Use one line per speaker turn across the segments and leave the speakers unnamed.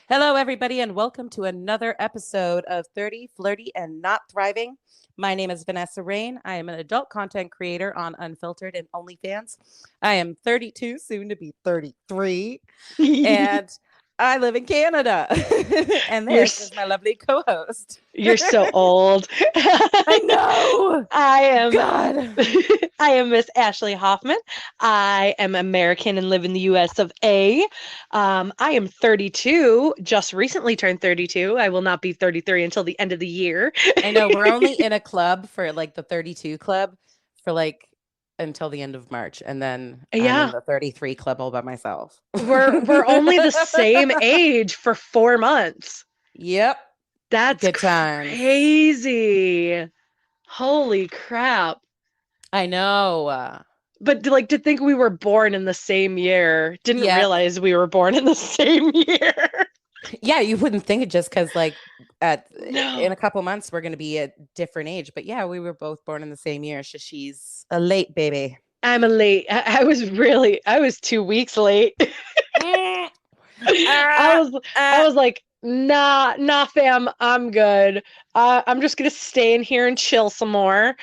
Hello, everybody, and welcome to another episode of 30, Flirty, and Not Thriving. My name is Vanessa Rain. I am an adult content creator on Unfiltered and OnlyFans. I am 32, soon to be 33, and I live in Canada. And
You're
this
s-
is my lovely co host.
you're so old.
I know.
I am
God.
I am Miss Ashley Hoffman. I am American and live in the US of A. I am 32, just recently turned 32. I will not be 33 until the end of the year.
I know we're only in a club for like the 32 club for like until the end of March. And then I'm in
Yeah,
the 33 club all by myself.
we're only the same age for 4 months.
Yep.
That's
Good times.
crazy. Holy crap.
I know.
But like to think we were born in the same year, didn't
Yep.
realize we were born in the same year.
Yeah, you wouldn't think it just because like at in a
No.
couple months we're gonna be a different age. But yeah, we were both born in the same year. So she's a late baby.
I'm a late. I was 2 weeks late.
Mm,
I
uh,
was I
uh,
was like, nah, fam, I'm good. I'm just gonna stay in here and chill some more.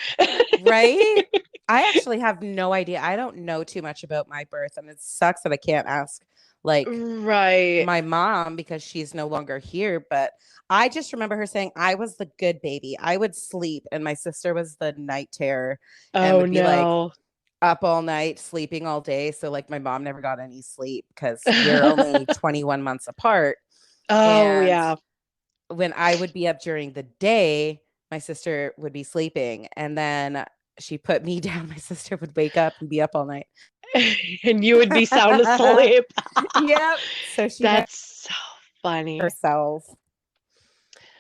right? I actually have no idea. I don't know too much about my birth, and it sucks that I can't ask like
Right.
my mom because she's no longer here. But I just remember her saying I was the good baby. I would sleep, and my sister was the night terror and
Oh
would be like
no.
up all night, sleeping all day. So, like, my mom never got any sleep because we're only 21 months apart.
Oh
And
yeah.
when I would be up during the day, my sister would be sleeping. And then she put me down. My sister would wake up and be up all night.
And you would be sound asleep.
Yep. So she had
That's so funny.
herself.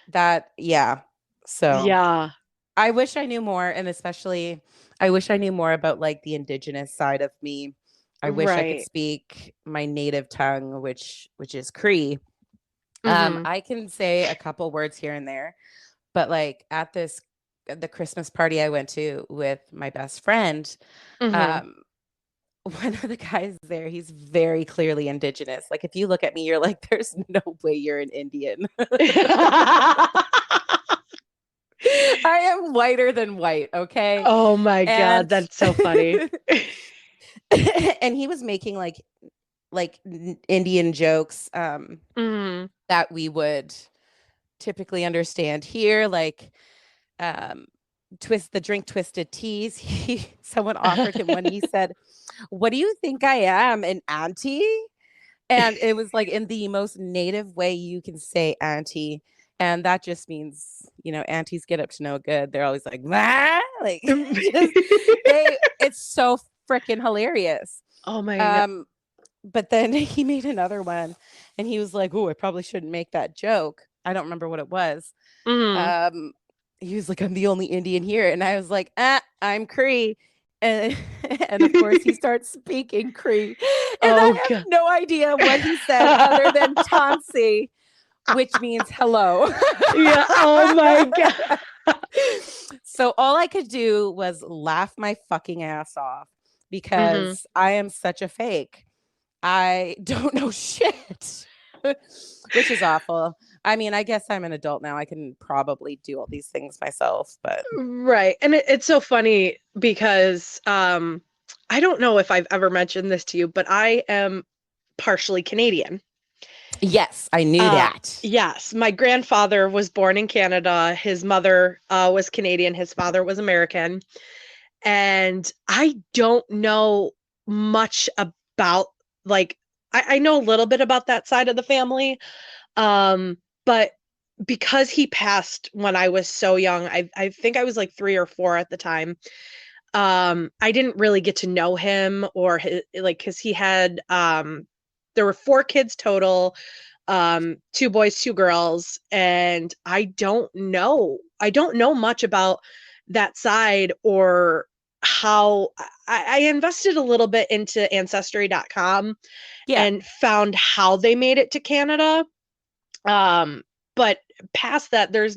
That, yeah. So
Yeah.
I wish I knew more. And especially, I wish I knew more about like the indigenous side of me. I wish I could
Right.
speak my native tongue, which is Cree.
Mm-hmm.
I can say a couple words here and there, but like at the Christmas party I went to with my best friend,
Mm-hmm.
um, one of the guys there, he's very clearly indigenous. Like if you look at me, you're like, there's no way you're an Indian. I am whiter than white, okay?
Oh my God,
And
that's so funny.
and he was making like Indian jokes
Mm.
that we would typically understand here, like um twist the drink twisted teas. He someone offered him one. He said, "What do you think I am, an auntie?" And it was like in the most native way you can say auntie. And that just means, aunties get up to no good. They're always like, "Bah!" Like just it's so freaking hilarious.
Oh my God.
Um, but then he made another one and he was like, "Oh, I probably shouldn't make that joke." I don't remember what it was.
Mm.
Um, he was like, "I'm the only Indian here." And I was like, I'm Cree. And, and of course, he starts speaking Cree. And
Oh
I have
God.
no idea what he said other than Tansi, which means hello.
Yeah. Oh my God.
So all I could do was laugh my fucking ass off
Hmm.
because I am such a fake. I don't know shit, which is awful. I mean, I guess I'm an adult now. I can probably do all these things myself, but
Right. And it's so funny because I don't know if I've ever mentioned this to you, but I am partially Canadian.
yes, I knew that.
Yes, my grandfather was born in Canada. His mother was Canadian. His father was American. And I don't know much about like I know a little bit about that side of the family. But because he passed when I was so young, I think I was like 3 or 4 at the time. I didn't really get to know him or his, like because he had there were 4 kids total, 2 boys, 2 girls, and I don't know much about that side or how I invested a little bit into ancestry.com
Yeah.
and found how they made it to Canada. Um, but past that, there's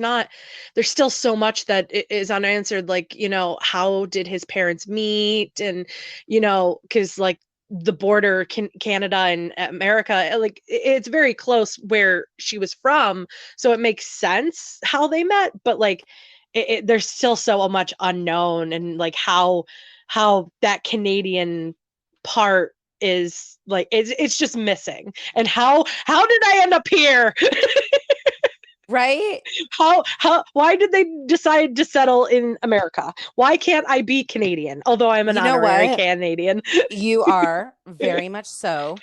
still so much that is unanswered. Like, how did his parents meet? And, because like the border, Canada and America, like it's very close where she was from, so it makes sense how they met. But like, there's still so much unknown, and like how that Canadian part is like it's just missing. And how did I end up here?
Right?
How why did they decide to settle in America? Why can't I be Canadian? Although I'm an
You know
honorary
what?
Canadian.
You are very much so.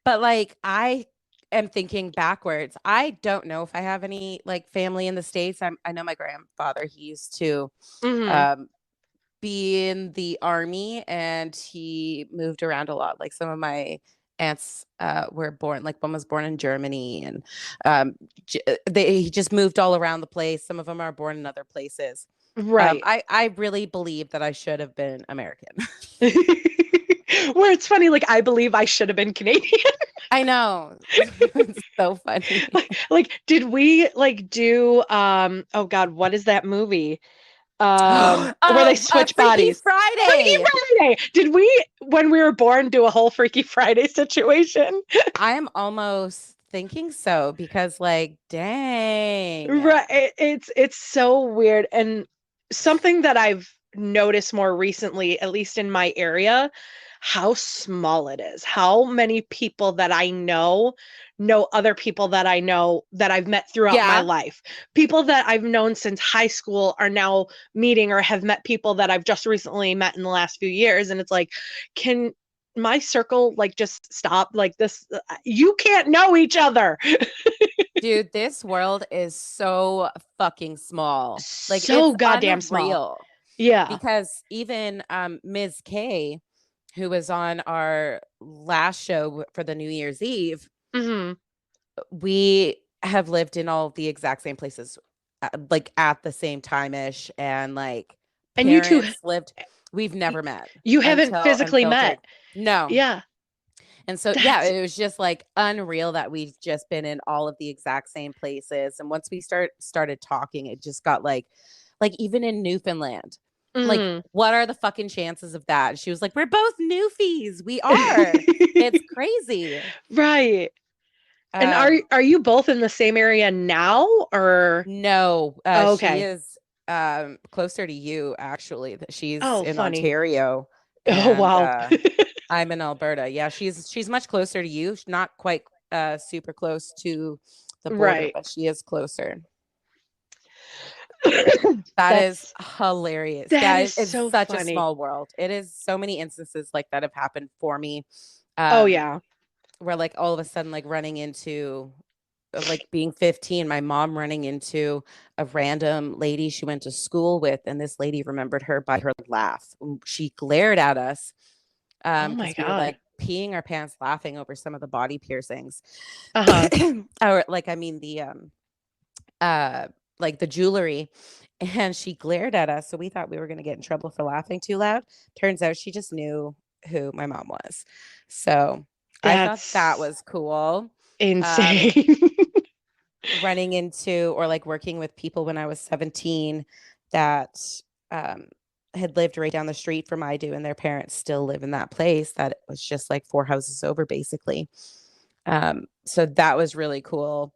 But like I am thinking backwards. I don't know if I have any like family in the States. I know my grandfather, he used to
Hmm.
um be in the army and he moved around a lot. Like some of my aunts were born, like one was born in Germany and he just moved all around the place. Some of them are born in other places.
Right.
I really believe that I should have been American.
Where it's funny, like I believe I should have been Canadian.
I know. It's so funny.
Like, did we like do oh God, what is that movie? Where they switch
Freaky
bodies. Freaky
Friday.
Friday. Did we, when we were born, do a whole Freaky Friday situation?
I'm almost thinking so because, like, dang.
Right. It's so weird. And something that I've noticed more recently, at least in my area, how small it is. How many people that I know other people that I know that I've met throughout my
Yeah.
life. People that I've known since high school are now meeting, or have met people that I've just recently met in the last few years. And it's like, can my circle like just stop like this? You can't know each other.
Dude, this world is so fucking small. Like,
So
it's
goddamn small.
unreal.
Yeah.
Because even Ms. K, who was on our last show for the New Year's Eve,
Hmm.
we have lived in all the exact same places, like at the same time ish, and like
And you two,
parents lived. We've never met
you haven't
until
physically met.
unfiltered. No.
Yeah.
And so yeah,
That's
it was just like unreal that we've just been in all of the exact same places. And once we started talking, it just got like even in Newfoundland. Like,
mhm.
what are the fucking chances of that? And she was like, we're both Newfies. We are. It's crazy.
Right. And
Um,
are you both in the same area now, or
no, she
okay.
is closer to you actually. She's
Oh,
in
funny.
Ontario
Oh,
and
wow.
I'm in Alberta. Yeah, she's much closer to you. She's not quite super close to the border,
Right.
but she is closer. That is
That's
hilarious.
that
Yeah,
is
it's
so
such a
funny.
small world. It is so many instances like that have happened for me.
Oh
Um,
yeah.
where like all of a sudden, like running into like being 15, my mom running into a random lady she went to school with, and this lady remembered her by her laugh. She glared at us
Oh my
because we were
God.
like peeing our pants laughing over some of the body piercings.
Uh-huh.
Or like I mean the uh like the jewelry, and she glared at us, so we thought we were going to get in trouble for laughing too loud. Turns out she just knew who my mom was. So I thought that
That's
was cool. um
insane.
Running into or like working with people when I was 17 that um had lived right down the street from I do, and their parents still live in that place that was just like four houses over basically. So that was really cool.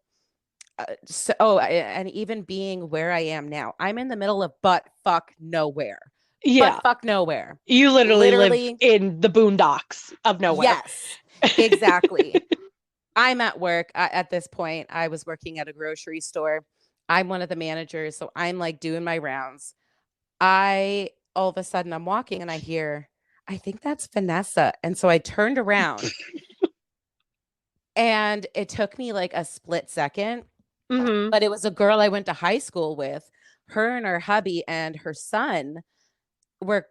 And even being where I am now, I'm in the middle of butt fuck nowhere. Butt
Yeah.
fuck nowhere.
You literally live
Literally,
in the boondocks of nowhere.
yes, exactly. I'm at work at this point. I was working at a grocery store. I'm one of the managers, so I'm like doing my rounds. I all of a sudden I'm walking and I hear, I think that's Vanessa. And so I turned around and it took me like a split second,
Hmm.
but it was a girl I went to high school with. Her and her hubby and her son were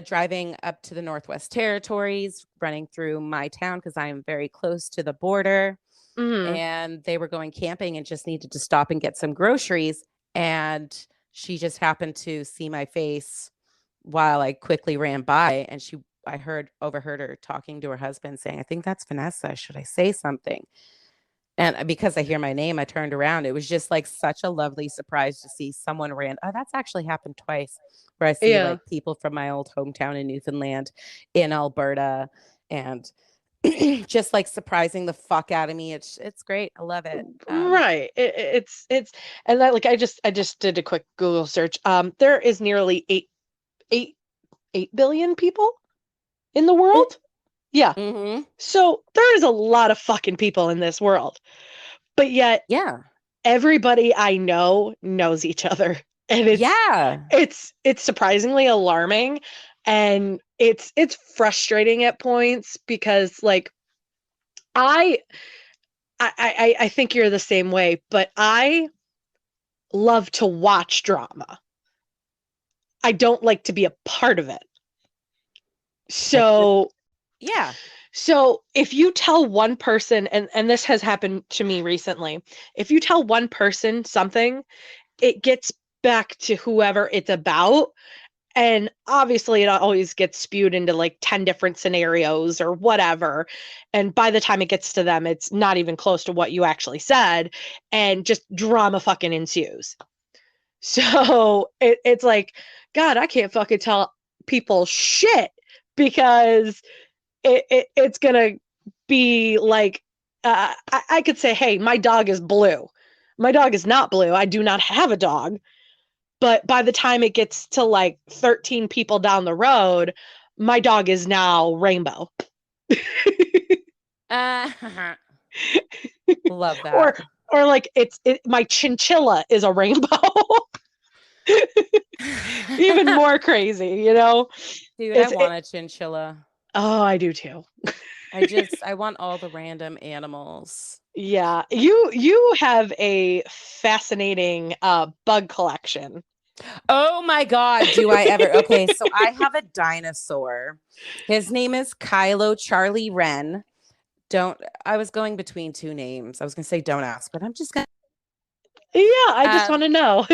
driving up to the Northwest Territories, running through my town because I am very close to the border.
Hmm.
And they were going camping and just needed to stop and get some groceries. And she just happened to see my face while I quickly ran by, and I overheard her talking to her husband saying, I think that's Vanessa. Should I say something? And because I hear my name, I turned around. It was just like such a lovely surprise to see someone ran. Oh, that's actually happened twice where I see
Yeah.
like people from my old hometown in Newfoundland, in Alberta. and just like surprising the fuck out of me. It's great. I love it.
Right. It's and that like I just did a quick Google search. There is nearly 8 8 billion people in the world. Yeah.
Mm-hmm.
So there is a lot of fucking people in this world. But yet
Yeah.
everybody I know knows each other. And
Yeah.
it's surprisingly alarming, and it's frustrating at points because like I I think you're the same way, but I love to watch drama. I don't like to be a part of it.
That's it.
So
Yeah.
so if you tell one person, and this has happened to me recently, if you tell one person something, it gets back to whoever it's about. And obviously, it always gets spewed into like 10 different scenarios or whatever. And by the time it gets to them, it's not even close to what you actually said. And just drama fucking ensues. So it's like, God, I can't fucking tell people shit because it's going to be like, I could say, hey, my dog is blue. My dog is not blue. I do not have a dog. But by the time it gets to like 13 people down the road, my dog is now rainbow.
Uh, love
or
that.
or like my chinchilla is a rainbow. Even more crazy, you know?
Dude, I
It's
want a chinchilla.
oh, I do too.
I want all the random animals.
Yeah. You have a fascinating bug collection.
Oh my God, do I ever? Okay, so I have a dinosaur. His name is Kylo Charlie Wren. Don't, I was going between two names. I was gonna say don't ask, but I'm just gonna
Yeah, I just want
um
to know.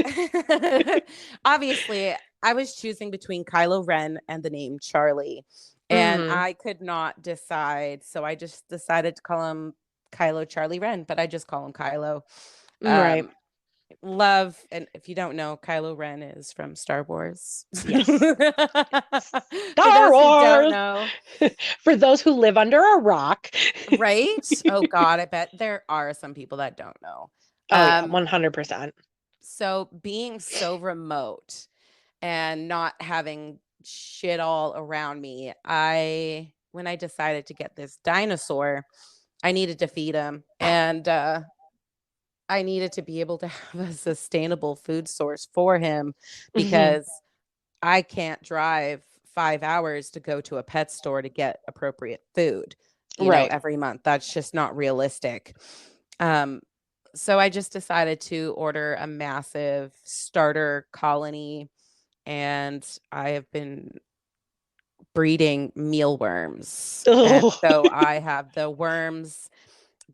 obviously I was choosing between Kylo Ren and the name Charlie, and
Mhm.
I could not decide. So I just decided to call him Kylo Charlie Ren, but I just call him Kylo.
Right.
Um, love, and if you don't know, Kylo Ren is from Star Wars.
Yes.
For
Star
those who don't
Wars.
know,
For those who live under a rock.
right? Oh God, I bet there are some people that don't know.
Oh yeah,
Um,
100%.
so being so remote and not having shit all around me, when I decided to get this dinosaur, I needed to feed him, and I needed to be able to have a sustainable food source for him
Mhm.
because I can't drive 5 hours to go to a pet store to get appropriate food,
Right.
every month. That's just not realistic. Um, so I just decided to order a massive starter colony, and I have been breeding mealworms. And
Oh.
so I have the worms,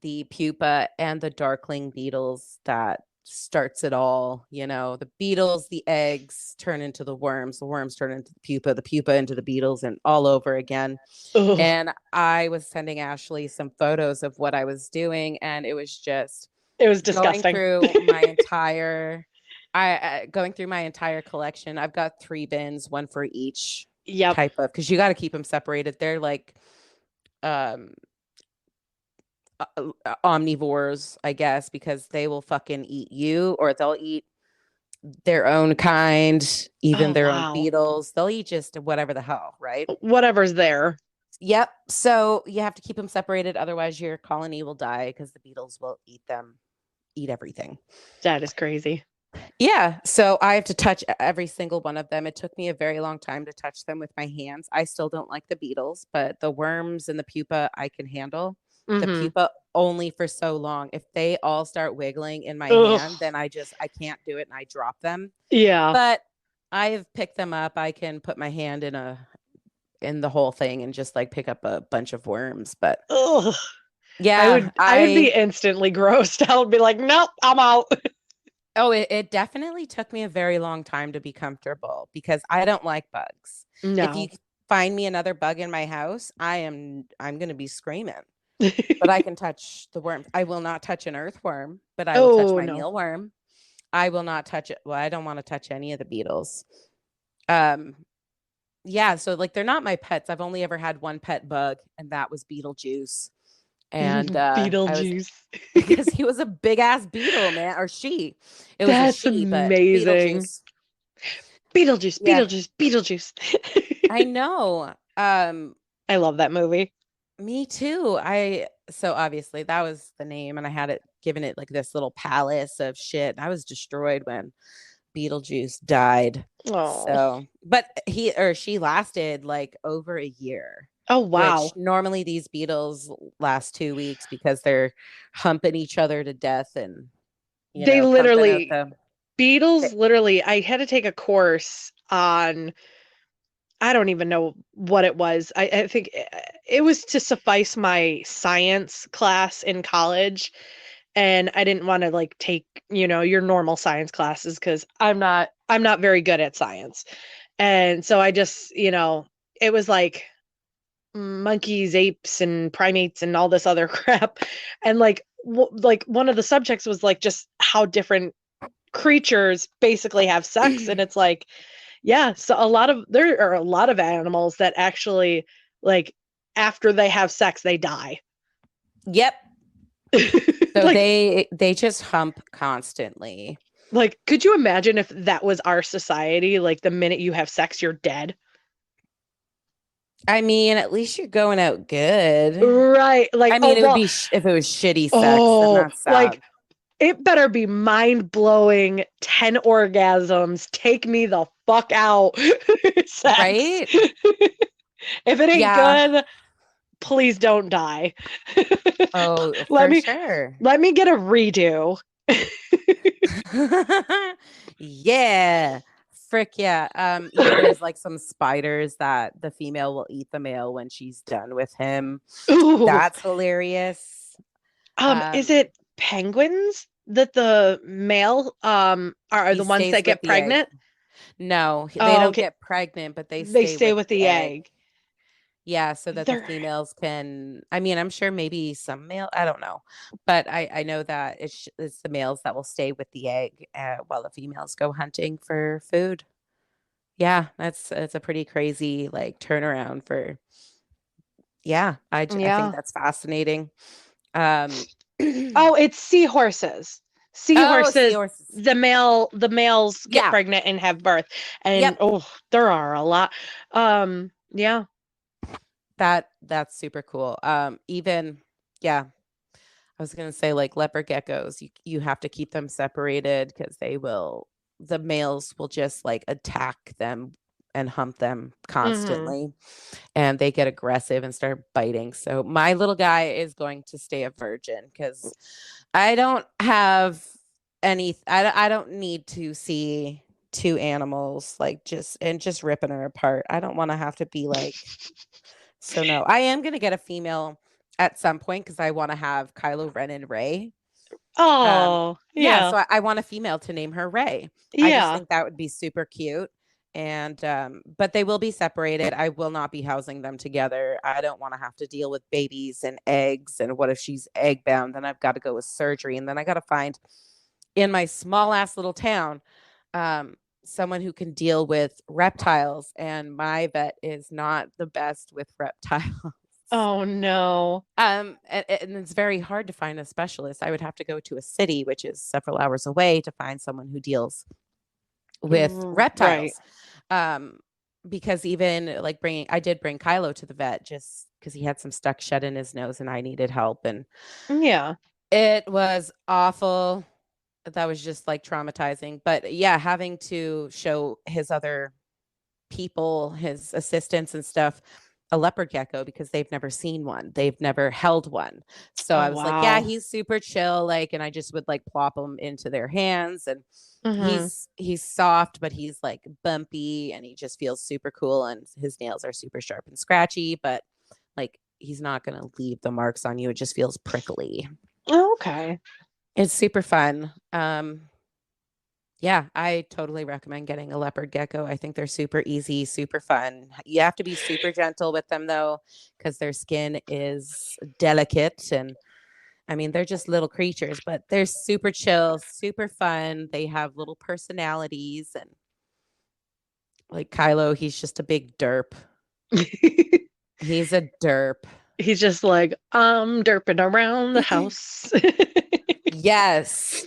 the pupa, and the darkling beetles that starts it all. The beetles, the eggs turn into the worms turn into the pupa into the beetles, and all over again.
Oh.
And I was sending Ashley some photos of what I was doing, and it was just
It was
going
disgusting.
through my entire going through my entire collection. I've got 3 bins, one for each
Yep.
type of, because you got to keep them separated. They're like um omnivores, I guess, because they will fucking eat you, or they'll eat their own kind, even
Oh
their own
wow.
beetles. They'll eat just whatever the hell, right?
Whatever's there.
Yep. So you have to keep them separated. Otherwise, your colony will die because the beetles will eat everything.
That is crazy.
Yeah. So I have to touch every single one of them. It took me a very long time to touch them with my hands. I still don't like the beetles, but the worms and the pupa I can handle. The
Mhm.
pupa only for so long. If they all start wiggling in my
Ugh.
hand, then I can't do it and I drop them.
Yeah.
But I have picked them up. I can put my hand in the whole thing and just like pick up a bunch of worms. But
Ugh.
yeah,
I would be
I
instantly grossed. I would be like, nope, I'm out.
oh, it definitely took me a very long time to be comfortable because I don't like bugs. If you
No.
find me another bug in my house, I'm going to be screaming. But I can touch the worms. I will not touch an earthworm, but I will touch
Oh
my
no.
mealworm. I will not touch it. Well, I don't want to touch any of the beetles. Um, yeah, so like they're not my pets. I've only ever had one pet bug, and that was Beetlejuice. And I was
Beetlejuice.
because he was a big ass beetle, man, or she. It was a
That's
she, but
amazing.
Beetlejuice.
Beetlejuice,
Yeah,
Beetlejuice, Beetlejuice.
I know.
I love that movie.
Me too. I so obviously that was the name, and I had it given it like this little palace of shit. I was destroyed when Beetlejuice died.
Oh.
So, but he or she lasted like over a year,
Oh
which
wow.
normally these beetles last 2 weeks because they're humping each other to death and,
They
pumping out
literally
the.
Beatles literally I had to take a course on I don't even know what it was. I think it was to suffice my science class in college. And I didn't want to like take, your normal science classes because I'm not very good at science. And so I just, it was like monkeys, apes, and primates, and all this other crap. And like one of the subjects was like just how different creatures basically have sex, and it's like, yeah, so there are a lot of animals that actually like after they have sex they die.
Yep. So
like
they just hump constantly.
like could you imagine if that was our society? Like the minute you have sex you're dead.
I mean, at least you're going out good.
Right. Like,
I
oh
mean, it would
well,
be if it was shitty sex, then
oh,
that's
like
sad,
it better be mind blowing 10 orgasms. Take me the fuck out. Sex.
right?
If it ain't
Yeah.
good, please don't die.
Oh,
let
for
me
sure.
let me get a redo.
Yeah. Frick yeah. There's like some spiders that the female will eat the male when she's done with him.
Ooh.
That's hilarious.
Is
Um,
it penguins that the male are
he
the ones
stays
that
with
get
the egg.
pregnant?
No, they
Oh,
don't
okay.
get pregnant, but they
They
stay
stay
with
with
the
the
egg.
egg.
Yeah, so that the
They're
females can. I mean, I'm sure maybe some male, I don't know. But I know that it's the males that will stay with the egg while the females go hunting for food. Yeah, that's it's a pretty crazy like turnaround for. Yeah, I think
yeah.
that's fascinating. Um
Oh, it's seahorses.
Oh,
Seahorses,
seahorses.
the males get
Yeah.
pregnant and have birth. And
Yep.
oh, there are a lot. Yeah.
That's super cool. Even yeah, I was gonna say like leopard geckos, you have to keep them separated because the males will just like attack them and hump them
Mhm.
constantly, and they get aggressive and start biting. So my little guy is going to stay a virgin because I don't have I don't need to see two animals like just ripping her apart. I don't want to have to be like so no. I am gonna get a female at some point because I want to have Kylo Ren and Ray. Um,
Oh,
yeah,
yeah.
so I want a female to name her Ray. I just
Yeah.
think that would be super cute. And but they will be separated. I will not be housing them together. I don't want to have to deal with babies and eggs. And what if she's egg bound? Then I've got to go with surgery. And then I got to find in my small ass little town um someone who can deal with reptiles. And my vet is not the best with reptiles.
Oh no.
And it's very hard to find a specialist. I would have to go to a city, which is several hours away, to find someone who deals with
Right.
reptiles. Um, because even like I did bring Kylo to the vet just because he had some stuck shut in his nose and I needed help. And
Yeah.
it was awful. That was just like traumatizing. But yeah, having to show his other people, his assistants and stuff, a leopard gecko because they've never seen one. They've never held one. So
Oh
I was like, yeah,
wow.
he's super chill. Like, and I just would like plop him into their hands and
Mhm.
he's soft, but he's like bumpy and he just feels super cool. And his nails are super sharp and scratchy, but like he's not gonna leave the marks on you. It just feels prickly.
Oh, okay.
It's super fun. Yeah, I totally recommend getting a leopard gecko. I think they're super easy, super fun. You have to be super gentle with them though, because their skin is delicate. And I mean, they're just little creatures, but they're super chill, super fun. They have little personalities and Like Kylo, he's just a big derp. He's a derp.
He's just like, derping around the house.
Yes.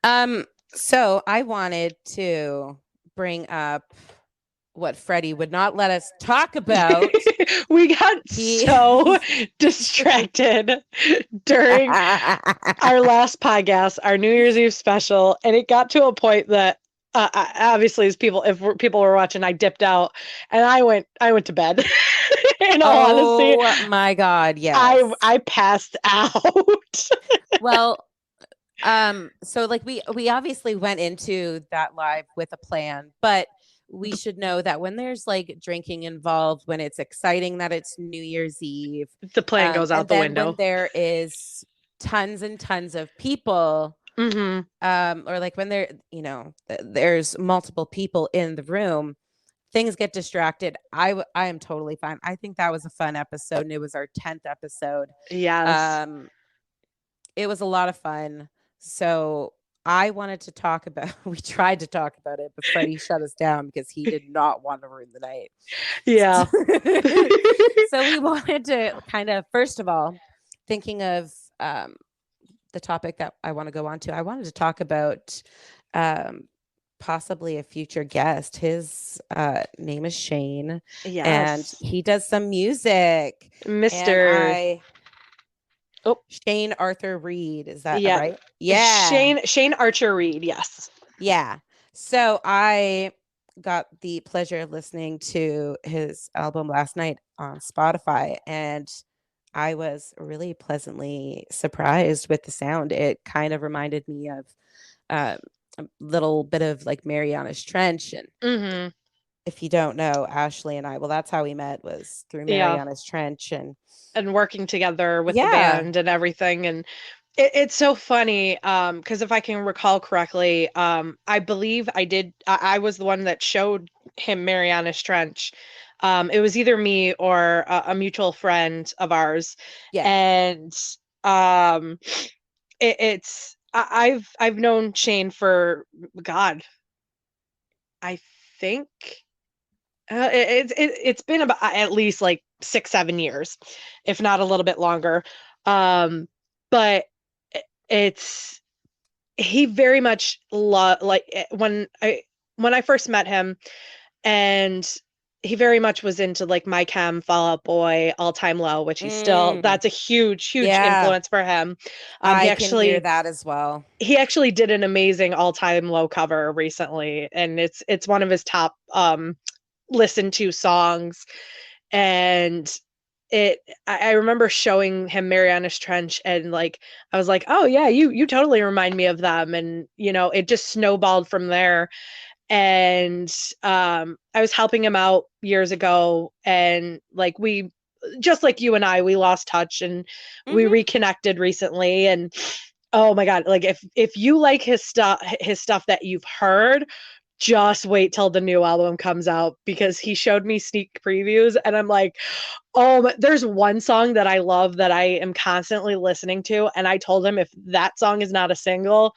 Um, so I wanted to bring up what Freddie would not let us talk about.
We got
He
so distracted during our last podcast, our New Year's Eve special, and it got to a point that obviously, as people, if people were watching, I dipped out and I went to bed. In all honesty,
Oh my God, yes.
I passed out.
Well, so like we obviously went into that live with a plan, but we should know that when there's like drinking involved, when it's exciting that it's New Year's Eve,
The plan goes
and
out the
then when
window.
there is tons and tons of people,
Mm-hmm.
or like when there's multiple people in the room, things get distracted. I am totally fine. I think that was a fun episode, and it was our 10th episode.
Yes.
Um, it was a lot of fun. So I wanted to talk about, we tried to talk about it, but Freddie shut us down because he did not want to ruin the night.
Yeah.
So we wanted to kind of, first of all, thinking of the topic that I want to go on to, I wanted to talk about um, possibly a future guest. His name is Shane, and
Yes.
he does some music. And
Mr. Oh,
Shane Arthur Reed, is that
yeah.
right? Yeah.
Shane Archer Reed, yes.
Yeah. So I got the pleasure of listening to his album last night on Spotify, and I was really pleasantly surprised with the sound. It kind of reminded me of uh, a little bit of like Mariana's Trench. And
Mm-hmm.
if you don't know, Ashley and I, well, that's how we met, was through
Yeah.
Mariana's Trench. And
And working together with the
yeah,
band and everything. And it's so funny, because if I can recall correctly, I believe I was the one that showed him Mariana's Trench. It was either me or a mutual friend of ours.
yeah.
And um I've known Shane for, God, I think it's been about at least like 6 7 years, if not a little bit longer. But it's he very much like when I first met him, and he very much was into like My Chem, Fall Out Boy, All Time Low, which he's still,
Mm,
that's a huge
yeah,
influence for him.
I can hear that as well.
He actually did an amazing All Time Low cover recently, and it's one of his top listened to songs. And I remember showing him Mariana's Trench, and like I was like, oh yeah, you totally remind me of them. And it just snowballed from there. And I was helping him out years ago, and like we, just like you and I, we lost touch, and we
Hmm.
reconnected recently. And oh my God, like if you like his stuff that you've heard, just wait till the new album comes out, because he showed me sneak previews, and I'm like, oh, there's one song that I love that I am constantly listening to, and I told him if that song is not a single,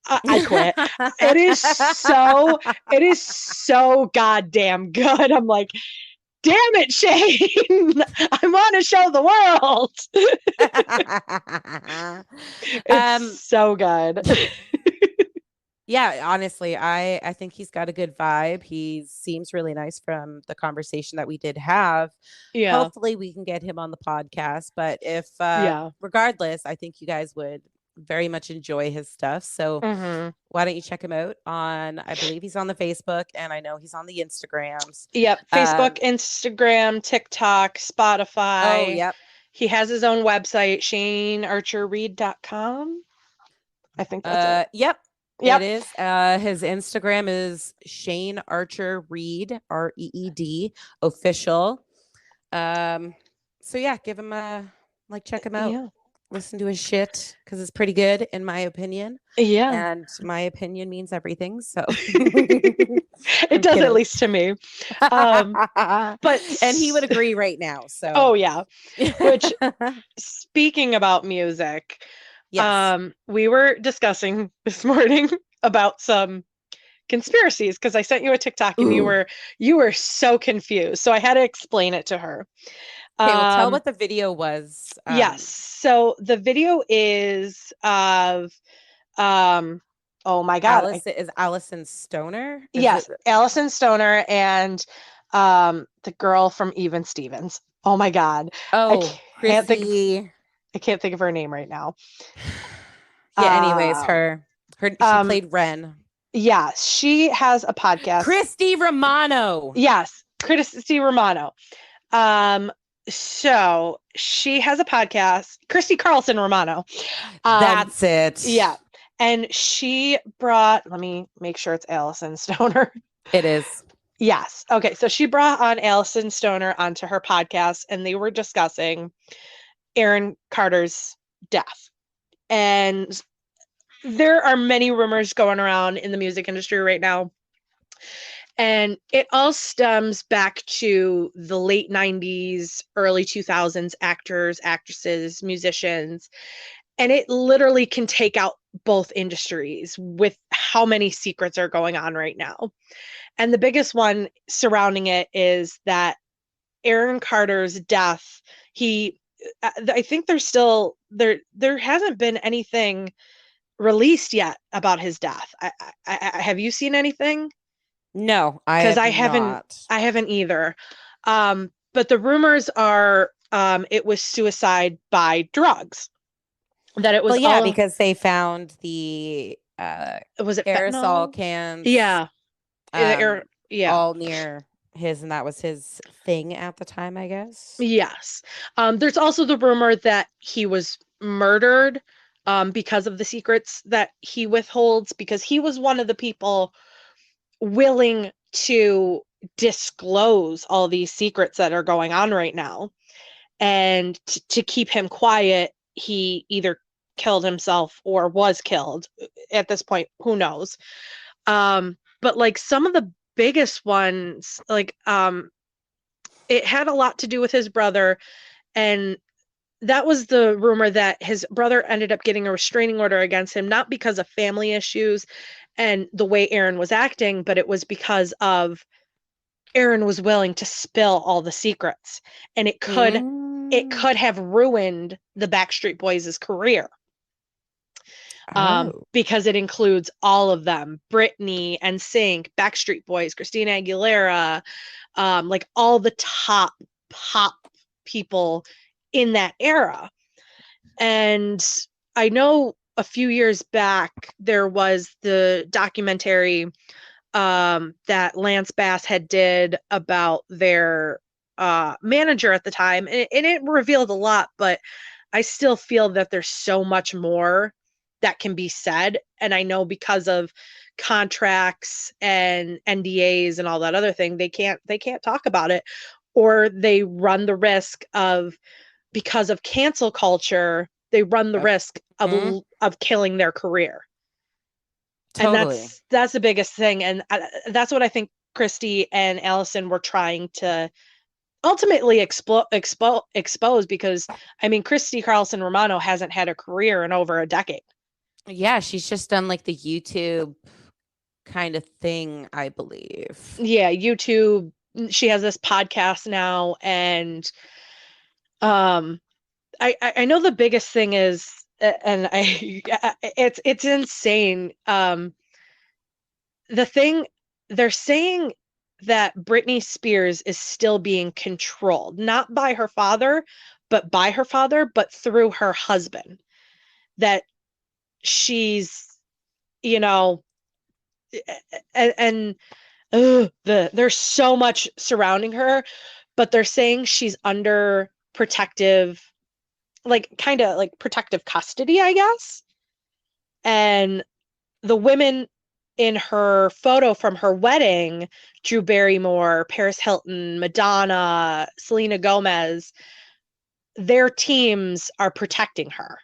I quit. It is so it is so goddamn good. I'm like, damn it, Shane. I want to show the world. It's
um
so good.
yeah, honestly, I think he's got a good vibe. He seems really nice from the conversation that we did have.
Yeah.
Hopefully we can get him on the podcast, but if
Yeah.
regardless, I think you guys would very much enjoy his stuff. So
Hmm.
why don't you check him out on, I believe he's on the Facebook, and I know he's on the Instagrams.
Yep. Facebook,
um
Instagram, TikTok,
oh,
Spotify.
yep.
He has his own website, shanearcherreed.com. I think that's it.
Yep, it
Yep.
is. His Instagram is Shane Archer Reed, REED official. So yeah, give him a like, check him out,
Yeah.
listen to his shit, because it's pretty good in my opinion.
Yeah.
And my opinion means everything. So
It
I'm
does, at
kidding.
least to me. But
And he would agree right now. So
oh yeah. Which, speaking about music,
yes.
we were discussing this morning about some conspiracies because I sent you a TikTok and
Ooh.
you were so confused. So I had to explain it to her.
Okay, well, tell
Um,
what the video was.
yes. So the video is of oh my God.
Alice is Allison Stoner. Is it?
Yes, Allison Stoner and the girl from Even Stevens. Oh my God. I
Oh,
can't think
Chrissy.
I can't think of her name right now.
Yeah. Anyways,
Um
her she
um
played Ren.
yeah, she has a podcast.
Christy Romano.
Yes, Christy Romano. Um so she has a podcast, Christy Carlson Romano. Um
That's it.
yeah. And she brought, let me make sure it's Allison Stoner.
It is.
Yes. Okay. So she brought on Allison Stoner onto her podcast and they were discussing Aaron Carter's death. And there are many rumors going around in the music industry right now. And it all stems back to the late 90s, early 2000s actors, actresses, musicians. And it literally can take out both industries with how many secrets are going on right now. And the biggest one surrounding it is that Aaron Carter's death, he I think there's still there hasn't been anything released yet about his death. Have you seen anything?
No, I
Because
have not.
I haven't either. But the rumors are it was suicide by drugs. That it
Well,
was
yeah,
all
because they found the
was it
aerosol
fentanyl?
cans
Yeah. Yeah.
all near his, and that was his thing at the time, I guess.
Yes. There's also the rumor that he was murdered because of the secrets that he withholds, because he was one of the people willing to disclose all these secrets that are going on right now. And to keep him quiet, he either killed himself or was killed. At this point, who knows? But like some of the biggest ones, it had a lot to do with his brother, and that was the rumor that his brother ended up getting a restraining order against him, not because of family issues and the way Aaron was acting, but it was because of Aaron was willing to spill all the secrets, and it
Mm.
could have ruined the Backstreet Boys' career.
Oh,
Because it includes all of them: Britney and Sync, Backstreet Boys, Christina Aguilera, like all the top pop people in that era. And I know a few years back there was the documentary that Lance Bass had did about their manager at the time, and it revealed a lot, but I still feel that there's so much more that can be said. And I know because of contracts and NDAs and all that other thing, they can't talk about it, or they run the risk of, because of cancel culture, they run the risk
mhm.
of killing their career. And
Totally.
that's the biggest thing. And that's what I think Christy and Allison were trying to ultimately expose, because I mean, Christy Carlson Romano hasn't had a career in over a decade.
Yeah, she's just done like the YouTube kind of thing, I believe.
Yeah, YouTube. She has this podcast now, and um, I know the biggest thing is, and I it's insane. The thing they're saying that Britney Spears is still being controlled, not by her father, but through her husband. That she's, you know, and there's so much surrounding her, but they're saying she's under protective, like kind of like protective custody, I guess. And the women in her photo from her wedding, Drew Barrymore, Paris Hilton, Madonna, Selena Gomez, their teams are protecting her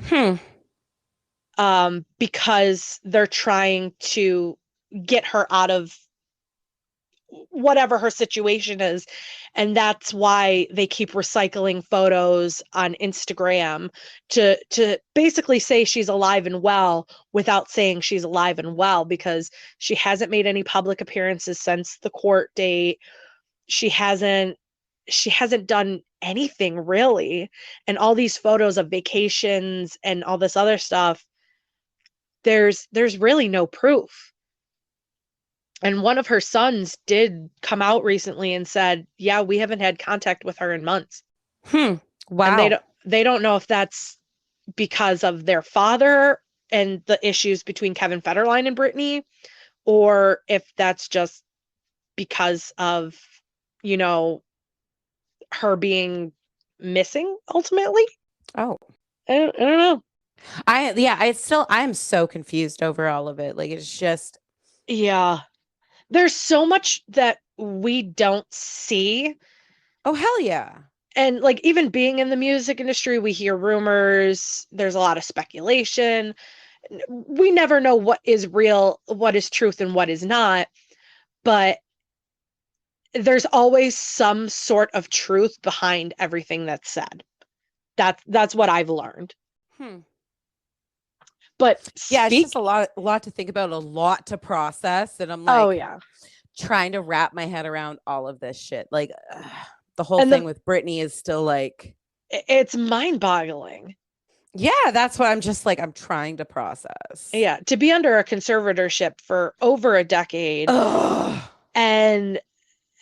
Hmm.
because they're trying to get her out of whatever her situation is. And that's why they keep recycling photos on Instagram to basically say she's alive and well without saying she's alive and well, because she hasn't made any public appearances since the court date. She hasn't done anything really. And all these photos of vacations and all this other stuff, there's really no proof. And one of her sons did come out recently and said, "Yeah, we haven't had contact with her in months."
Hmm.
And
Wow.
they don't know if that's because of their father and the issues between Kevin Federline and Brittany, or if that's just because of, you know, her being missing ultimately.
Oh.
I don't know.
I'm so confused over all of it. Like it's just,
Yeah. There's so much that we don't see.
oh hell yeah.
And like, even being in the music industry, we hear rumors, there's a lot of speculation. We never know what is real, what is truth, and what is not. But there's always some sort of truth behind everything that's said. That's what I've learned.
Hmm.
But
Yeah, it's just
speak
a lot to think about, a lot to process. And I'm
oh
like
yeah.
trying to wrap my head around all of this shit. Like the whole
And
thing
the
with Britney is still like,
it's mind-boggling.
yeah, that's what I'm just like, I'm trying to process.
Yeah, to be under a conservatorship for over a decade.
Ugh.
And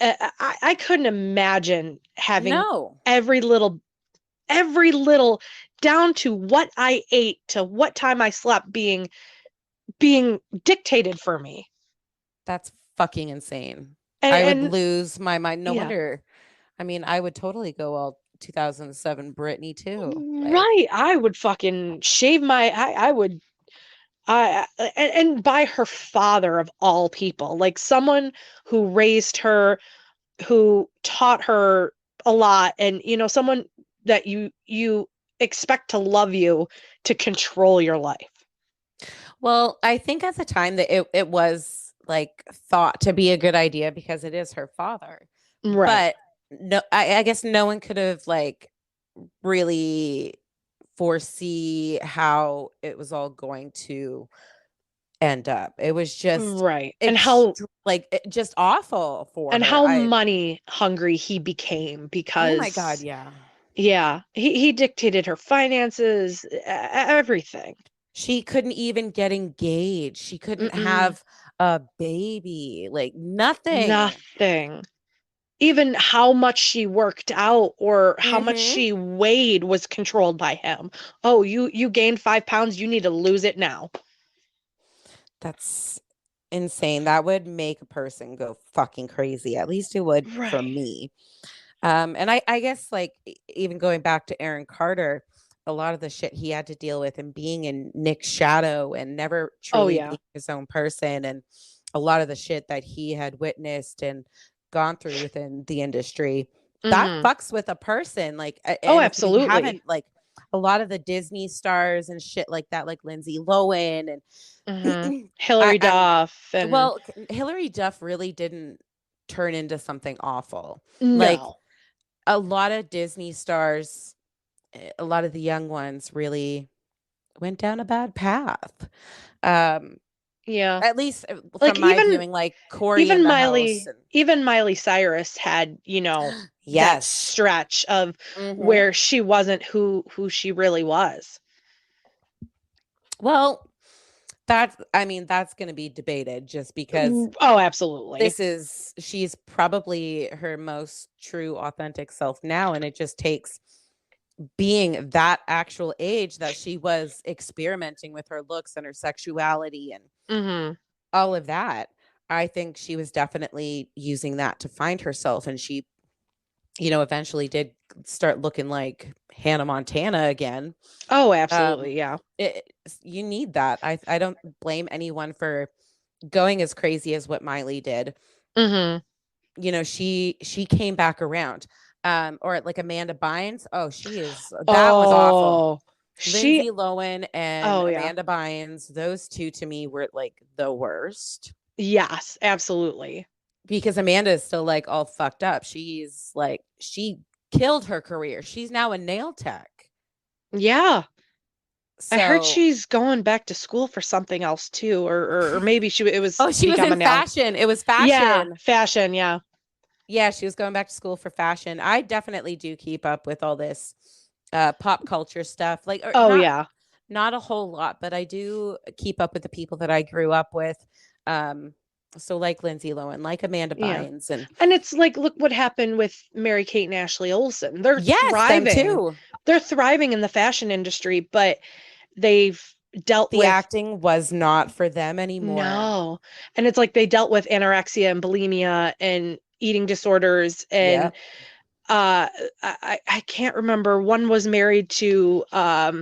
I couldn't imagine having
No,
every little every little down to what I ate to what time I slept being dictated for me.
that's fucking insane. I would
And
lose my mind. No
yeah,
wonder. I mean, I would totally go all 2007 Britney too. Like,
right. I would fucking shave my I would I and by her father of all people, like someone who raised her, who taught her a lot, and someone that you expect to love you, to control your life.
well, I think at the time that it was like thought to be a good idea because it is her father.
Right.
But no, I guess no one could have like really foresee how it was all going to end up. It was just
Right. And how
just awful for
and
her.
how money hungry he became,
Oh my God,
because
yeah.
yeah, he dictated her finances, everything.
She couldn't even get engaged. She couldn't
Mm-mm,
have a baby, like nothing.
nothing. Even how much she worked out or how much
Hmm.
she weighed was controlled by him. Oh, you gained 5 pounds, you need to lose it now.
That's insane. That would make a person go fucking crazy. At least it would for
Right.
me. And I guess like even going back to Aaron Carter, a lot of the shit he had to deal with and being in Nick's shadow and never
Oh
truly
yeah.
being his own person, and a lot of the shit that he had witnessed and gone through within the industry, that
Hmm.
fucks with a person. Like,
Oh,
and if you
absolutely.
haven't like a lot of the Disney stars and shit like that, like Lindsay Lohan
Hmm.
and
Hilary
I'm
Duff and
well, Hillary Duff really didn't turn into something awful. Like
no.
a lot of Disney stars, a lot of the young ones really went down a bad path. Um,
Yeah.
at least
Like
from my viewing, like Corey in
even
the house
Miley
and
even Miley Cyrus had, that
yes.
stretch of
Hmm.
where she wasn't who she really was.
Well, that's, I mean, that's going to be debated just because
Oh, absolutely.
she's probably her most true, authentic self now. And it just takes being that actual age that she was experimenting with her looks and her sexuality and
Hmm.
all of that. I think she was definitely using that to find herself. And she, eventually did start looking like Hannah Montana again.
Oh,
Um,
absolutely. Yeah.
you need that. I don't blame anyone for going as crazy as what Miley did.
Hmm.
She came back around. Or like Amanda Bynes. Oh, that was awful.
Oh, she
Lindsay Lohan and
oh yeah.
Amanda Bynes, those two to me were like the worst.
Yes, absolutely.
because Amanda is still like all fucked up. She's like, she killed her career. She's now a nail tech.
Yeah. I heard
So,
she's going back to school for something else too, or maybe it was
oh,
to
she was
become
in
a nail.
fashion. It was
Yeah,
fashion.
fashion. Yeah.
Yeah, she was going back to school for fashion. I definitely do keep up with all this pop culture stuff. Like, or
Oh
not
yeah.
not a whole lot, but I do keep up with the people that I grew up with. Um, so like Lindsay Lohan, like Amanda
Yeah.
Bynes, and
And it's like, look what happened with Mary Kate and Ashley Olsen. They're
yes, them
thriving.
too.
They're thriving in the fashion industry, but they've dealt
The
with
acting was not for them anymore.
no. And it's like they dealt with anorexia and bulimia and eating disorders and
Yep,
I can't remember. One was married to
a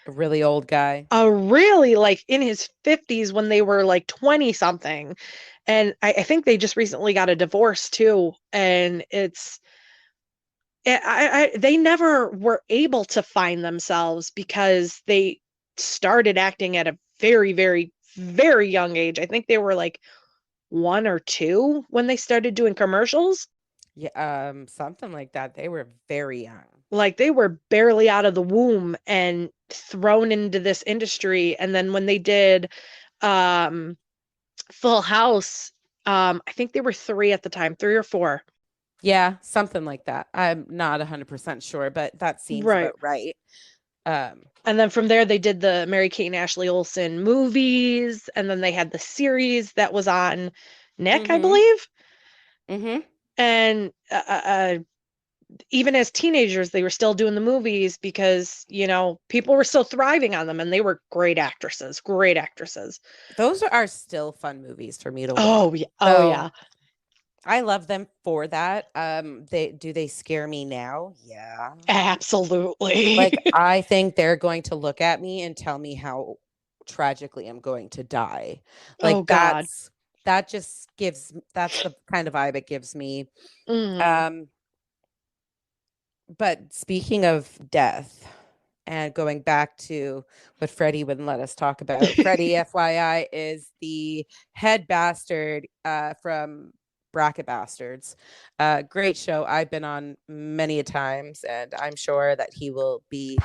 really old guy.
a really like in his 50s when they were like 20 something. And I think they just recently got a divorce too. And they never were able to find themselves because they started acting at a very, very, very young age. I think they were like one or two when they started doing commercials.
Yeah, something like that. They were very young.
Like they were barely out of the womb and thrown into this industry. And then when they did um, Full House, I think they were three at the time, three or four.
Yeah, something like that. I'm not 100% sure, but that seems
Right.
about right. Um,
And then from there, they did the Mary Kate and Ashley Olsen movies. And then they had the series that was on Nick, I
mhm.
believe.
Mhm.
And even as teenagers, they were still doing the movies because, people were still thriving on them and they were great actresses, great actresses.
Those are still fun movies for me to watch.
Oh, yeah. Oh,
So,
yeah.
I love them for that. They scare me now? Yeah.
Absolutely.
Like I think they're going to look at me and tell me how tragically I'm going to die.
Oh,
Like
God.
that's the kind of vibe it gives me.
Mm.
Um, but speaking of death and going back to what Freddie wouldn't let us talk about, Freddie, FYI, is the head bastard from Bracket Bastards. Great show. I've been on many a times, and I'm sure that he will be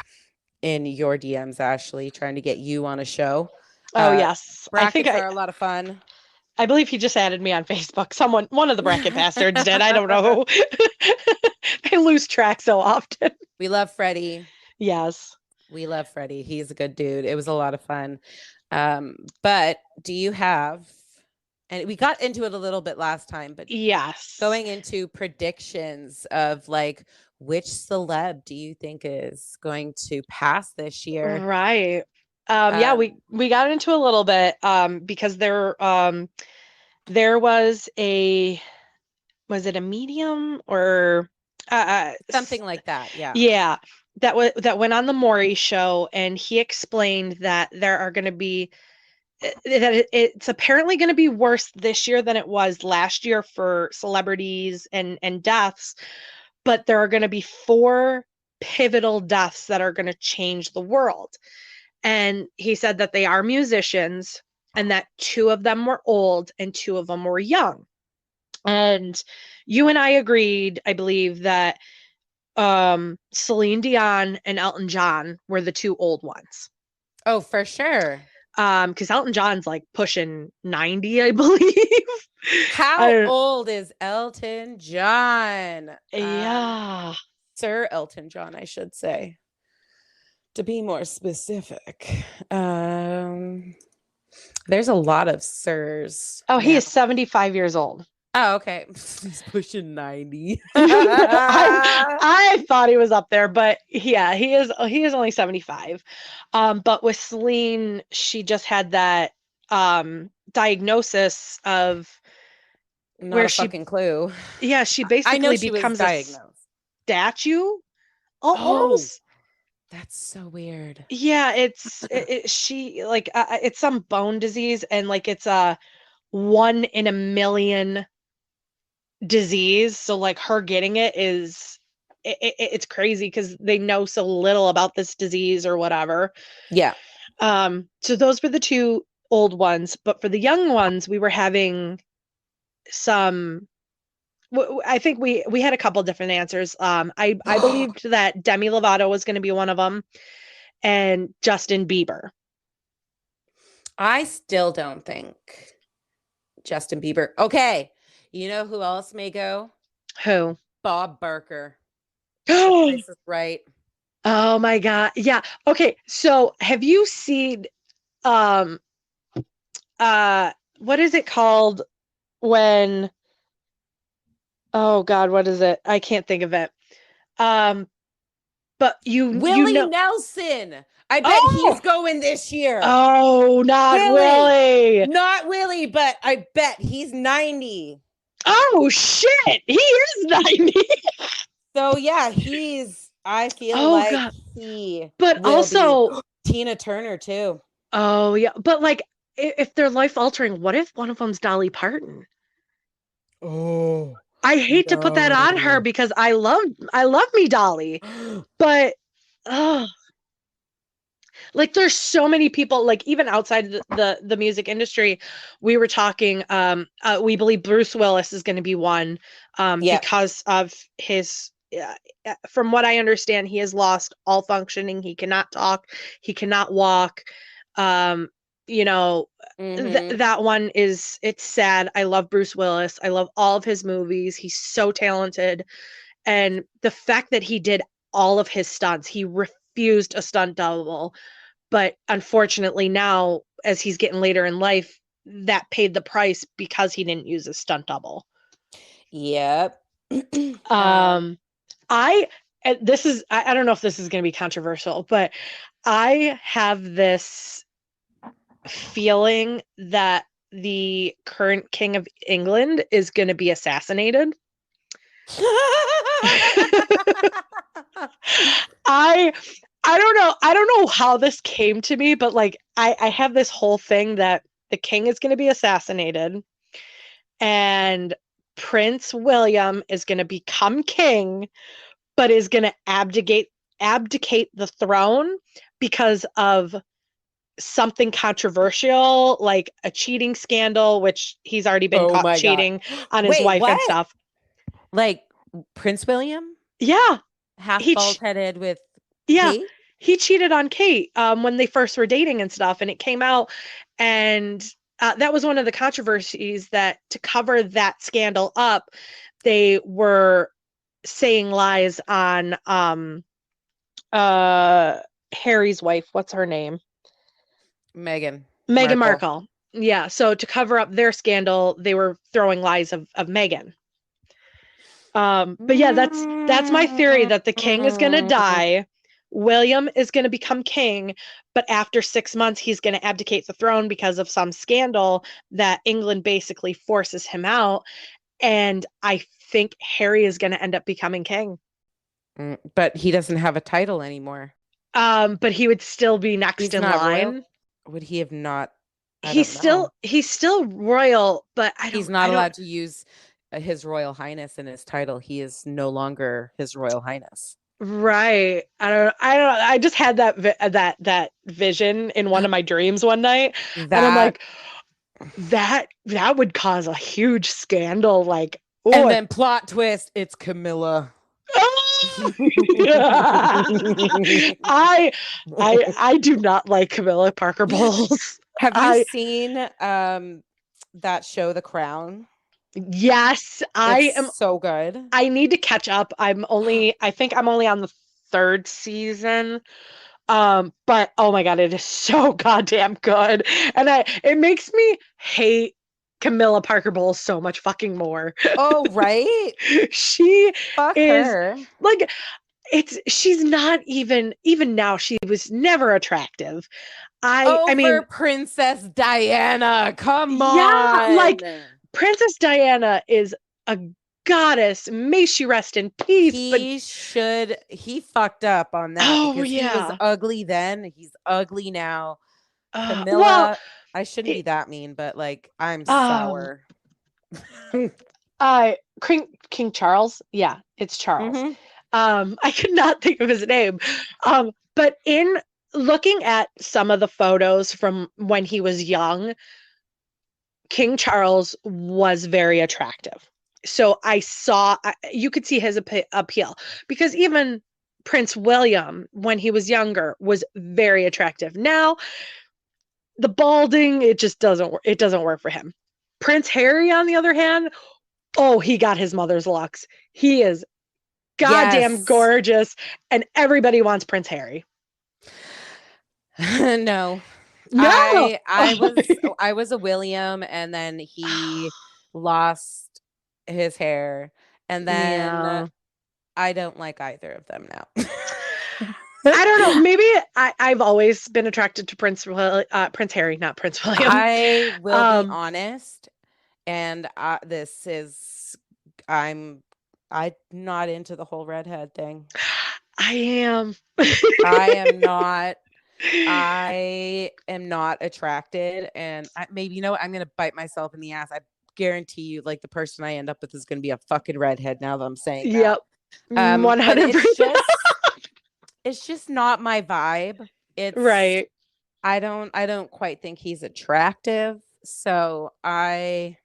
in your DMs, Ashley, trying to get you on a show.
Oh,
Uh,
yes.
Brackets are a lot of fun.
I believe he just added me on Facebook. One of the bracket bastards did. I don't know who. I lose track so often.
We love Freddie.
Yes.
We love Freddie. He's a good dude. It was a lot of fun. But do you have, and we got into it a little bit last time, but
Yes.
going into predictions of like which celeb do you think is going to pass this year?
Right. Yeah,
Um,
we got into a little bit because there was it a medium or
Something like that. Yeah.
yeah, that went on the Maury show and he explained that there are going to be that it's apparently going to be worse this year than it was last year for celebrities and deaths, but there are going to be four pivotal deaths that are going to change the world. And he said that they are musicians and that two of them were old and two of them were young. And you and I agreed, I believe, that Celine Dion and Elton John were the two old ones.
Oh, for sure.
Because Elton John's like pushing 90, I believe. I
How
don't,
old is Elton John?
yeah.
Sir Elton John, I should say, to be more specific. There's a lot of sirs
Oh, he
now.
is 75 years old.
Oh, okay. He's pushing 90.
I thought he was up there, but yeah, he is only 75. But with Celine, she just had that diagnosis of
Not
where
a fucking clue.
she
I know
basically
she was
becomes a
diagnosed.
statue
Oh,
almost.
that's so weird.
Yeah, she like it's some bone disease and like it's a 1 in a million disease. So like her getting it is it's crazy because they know so little about this disease or whatever.
Yeah.
So those were the two old ones, but for the young ones, we were having some I think we had a couple different answers. I believed that Demi Lovato was going to be one of them, and Justin Bieber.
I still don't think Justin Bieber. Okay. You know who else may go?
Who?
Bob Barker. The
Oh
Price is Right.
my God. Yeah. Okay. So have you seen um what is it called when oh God, what is it? I can't think of it. Um but you
Willie
know
Nelson. I bet he's
oh
going this year.
oh not
Willie.
Willie.
Not Willie, but I bet he's 90.
Oh shit. He is 90.
So yeah, I feel
Oh
like
God.
he
But
will be.
also
Tina Turner too.
oh yeah, but like if they're life altering, what if one of them's Dolly Parton?
Oh
I hate to put that on her
no.
because I love me Dolly, but oh, like there's so many people like even outside the music industry. We were talking we believe Bruce Willis is going to be one
Yeah.
because of his from what I understand, he has lost all functioning. He cannot talk, he cannot walk. Um, you know,
Mm-hmm.
that one is it's sad. I love Bruce Willis. I love all of his movies. He's so talented. And the fact that he did all of his stunts, he refused a stunt double. But unfortunately, now as he's getting later in life, that paid the price because he didn't use a stunt double.
Yep. um,
Um, I this is I don't know if this is going to be controversial, but I have this feeling that the current king of England is going to be assassinated. I I don't know. I don't know how this came to me, but like I have this whole thing that the king is going to be assassinated and Prince William is going to become king, but is going to abdicate the throne because of something controversial, like a cheating scandal, which he's already been
oh
caught
my god.
cheating on his
Wait,
wife and
what?
stuff.
Like Prince William?
Yeah,
Half
he
bald headed with
yeah,
Kate?
he cheated on Kate when they first were dating and stuff, and it came out, and that was one of the controversies that to cover that scandal up, they were saying lies on uh Harry's wife. What's her name?
Meghan
Meghan
Markle.
Markle. Yeah, so to cover up their scandal, they were throwing lies of Meghan. But yeah, that's my theory that the king is gonna die. William is going to become king, but after 6 months, he's going to abdicate the throne because of some scandal that England basically forces him out. And I think Harry is going to end up becoming king.
But he doesn't have a title anymore.
But he would still be next
He's
in
not royal.
line.
Would he have not? I don't know.
He's still royal, but
He's
I
not
don't
allowed to use his Royal Highness in his title. He is no longer his Royal Highness.
right. I just had that vision in one of my dreams one night, and I'm
That
like, that would cause a huge scandal. Like,
and
oh,
then plot twist, it's Camilla.
I I do not like Camilla Parker Bowles.
Have you
I
seen that show The Crown?
yes,
It's so good.
I need to catch up. I think I'm only on the third season. But oh my God, it is so goddamn good. And it makes me hate Camilla Parker Bowles so much fucking more.
Oh, right?
She
Fuck
is
her.
like she's not even now she was never attractive. I
Over
mean,
Princess Diana. Come
yeah,
on.
like Princess Diana is a goddess. May she rest in peace. But
He fucked up on that
oh
because he was
yeah.
ugly then. He's ugly now.
Well,
Camilla, I shouldn't be
it,
that mean, but like I'm
um,
sour.
King Charles. Yeah, it's Charles.
Mm-hmm.
I could not think of his name. But in looking at some of the photos from when he was young, King Charles was very attractive. So you could see his appeal because even Prince William, when he was younger, was very attractive. Now, the balding, it just doesn't work. It doesn't work for him. Prince Harry, on the other hand, oh, he got his mother's looks. He is goddamn
Yes.
gorgeous, and everybody wants Prince Harry.
No.
No.
I was a William, and then he lost his hair, and then
Yeah.
I don't like either of them now.
I don't know. Maybe I've always been attracted to Prince Harry, not Prince William.
I will be
Um,
honest, and this is I'm I'm not into the whole redhead thing.
I am.
I am not. I am not attracted, and maybe, you know what, I'm gonna bite myself in the ass. I guarantee you, like, the person I end up with is gonna be a fucking redhead. Now that I'm saying that,
Yep. 100%.
but it's just not my vibe. It's
Right.
I don't quite think he's attractive. So to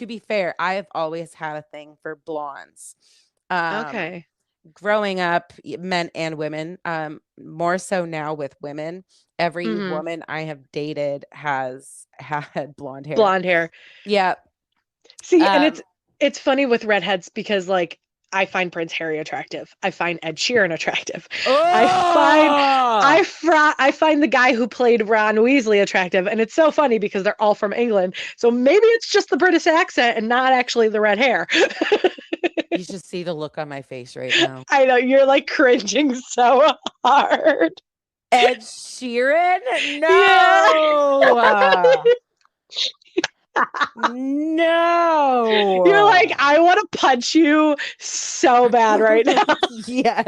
be fair, I have always had a thing for blondes. Um,
Okay.
Growing up, men and women, more so now with women. Every
Hmm.
woman I have dated has had blonde hair.
Blonde hair.
Yeah.
See, and
Um,
it's funny with redheads because like I find Prince Harry attractive. I find Ed Sheeran attractive. I find
oh,
I find the guy who played Ron Weasley attractive, and it's so funny because they're all from England. So maybe it's just the British accent and not actually the red hair.
you should see the look on my face right now.
I know you're like cringing so hard.
Ed Sheeran?
Yeah.
No.
You're like,
No.
I want to punch you so bad right now.
Yes.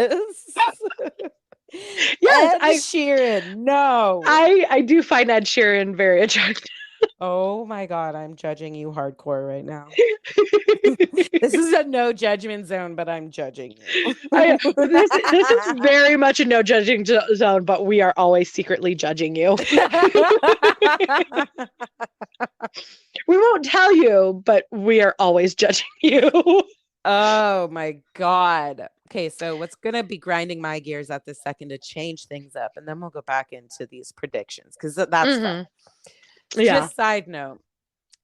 Yes,
Ed Sheeran. No.
I do find Ed Sheeran very attractive.
Oh my God, I'm judging you hardcore right now. This is a no judgment zone, but I'm judging you.
This is very much a no judging zone, but we are always secretly judging you. We won't tell you, but we are always judging you.
Oh my God. Okay, so what's going to be grinding my gears at this second to change things up, and then we'll go back into these predictions because that's fun.
Hmm. Yeah.
Just side note,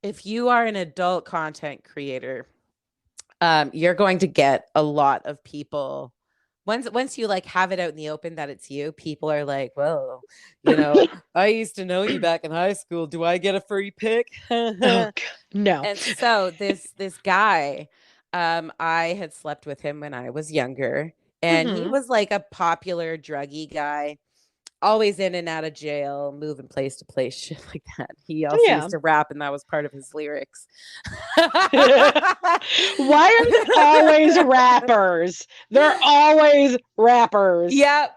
if you are an adult content creator, you're going to get a lot of people. Once you like have it out in the open that it's you, people are like, well, you know, I used to know you back in high school. Do I get a free pick?
Oh, no.
And so this guy, I had slept with him when I was younger, and he
Hmm.
was like a popular druggy guy, always in and out of jail, moving place to place, shit like that. He also
Yeah.
used to rap, and that was part of his lyrics.
Why are there always rappers? They're always rappers.
Yep.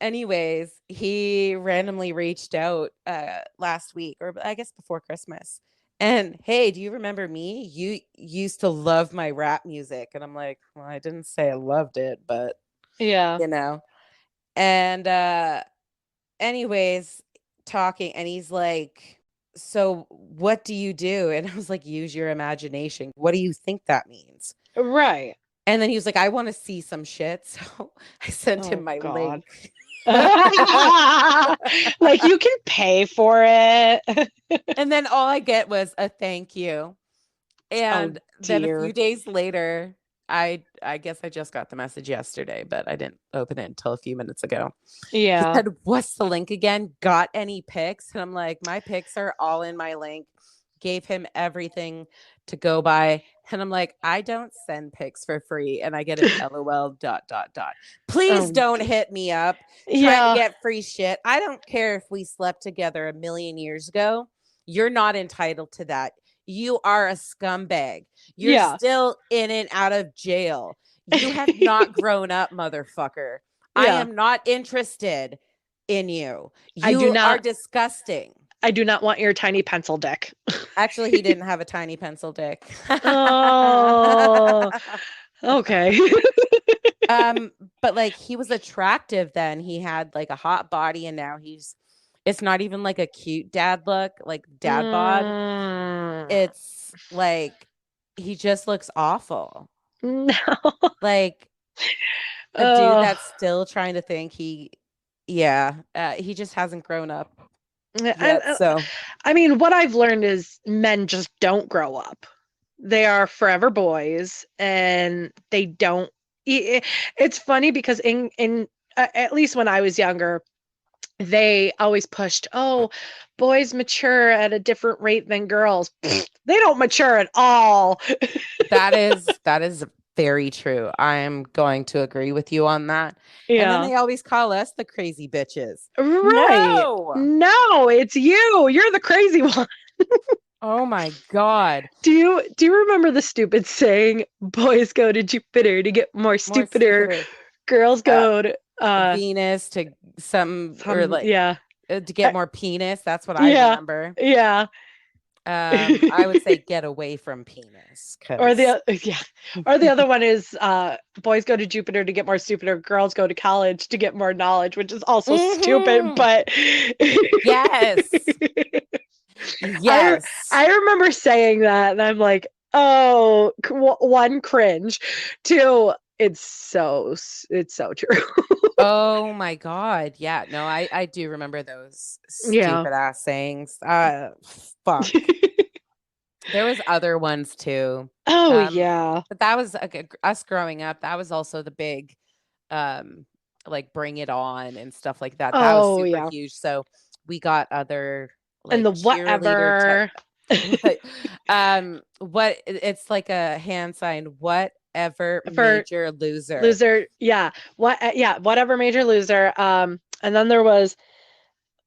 Anyways, he randomly reached out last week, or I guess before Christmas. And hey, do you remember me? You used to love my rap music. And I'm like, well, I didn't say I loved it, but
Yeah.
you know. And anyways, talking, and he's like, so what do you do? And I was like, use your imagination. What do you think that means?
Right.
And then he was like, I want to see some shit. So I sent him
Oh
my
God.
link.
Like you can pay for it.
And then all I get was a thank you.
Oh
And then a few
dear.
days later, I guess I just got the message yesterday, but I didn't open it until a few minutes ago. He
Yeah.
said, what's the link again? Got any pics? And I'm like, my pics are all in my link. Gave him everything to go by. And I'm like, I don't send pics for free. And I get an LOL dot dot dot. Please
Oh
don't hit me up trying to
yeah.
get free shit. I don't care if we slept together a million years ago. You're not entitled to that. You are a scumbag. You're
Yeah.
still in and out of jail. You have not grown up, motherfucker. I
Yeah.
am not interested in you.
I do
You are
not
disgusting.
I do not want your tiny pencil dick.
Actually, he didn't have a tiny pencil dick.
Oh, okay.
um, but like he was attractive then. He had like a hot body, and now he's It's not even like a cute dad look, like dad bod.
Mm,
It's like he just looks awful.
no.
Like a dude
Oh.
that's still trying to think yeah, he just hasn't grown up
I,
yet. So
I mean, what I've learned is men just don't grow up. They are forever boys, and they don't. It's funny because in at least when I was younger, they always pushed, oh, boys mature at a different rate than girls. They don't mature at all.
that is very true. I'm going to agree with you on that. And then
Yeah.
they always call us the crazy bitches.
Right.
No.
No, it's you. You're the crazy one.
Oh my God.
Do you remember the stupid saying, boys go to Jupiter to get more
More
stupider,
stupider.
girls
Uh,
go to
Venus to some or
some
like
yeah.
to get
Uh,
more penis. That's what I
yeah.
remember.
Yeah.
I would say get away from penis
Or
because
the yeah. Or the other one is boys go to Jupiter to get more stupider, girls go to college to get more knowledge, which is also stupid,
hmm
but
yes.
I
Yes.
I remember saying that and I'm like, "Oh, one cringe, two it's so true."
Oh my God. Yeah. No, I do remember those
Yeah.
stupid ass sayings. Fuck. There was other ones too.
Oh,
Um,
yeah.
but that was us growing up. That was also the big, um, like bring it on and stuff like that. That was
Oh,
super
yeah.
huge. So we got other
And
like
the
cheerleader type.
whatever.
What it's like a hand sign. Whatever
For
major loser.
loser, yeah. Yeah, whatever major loser. And then there was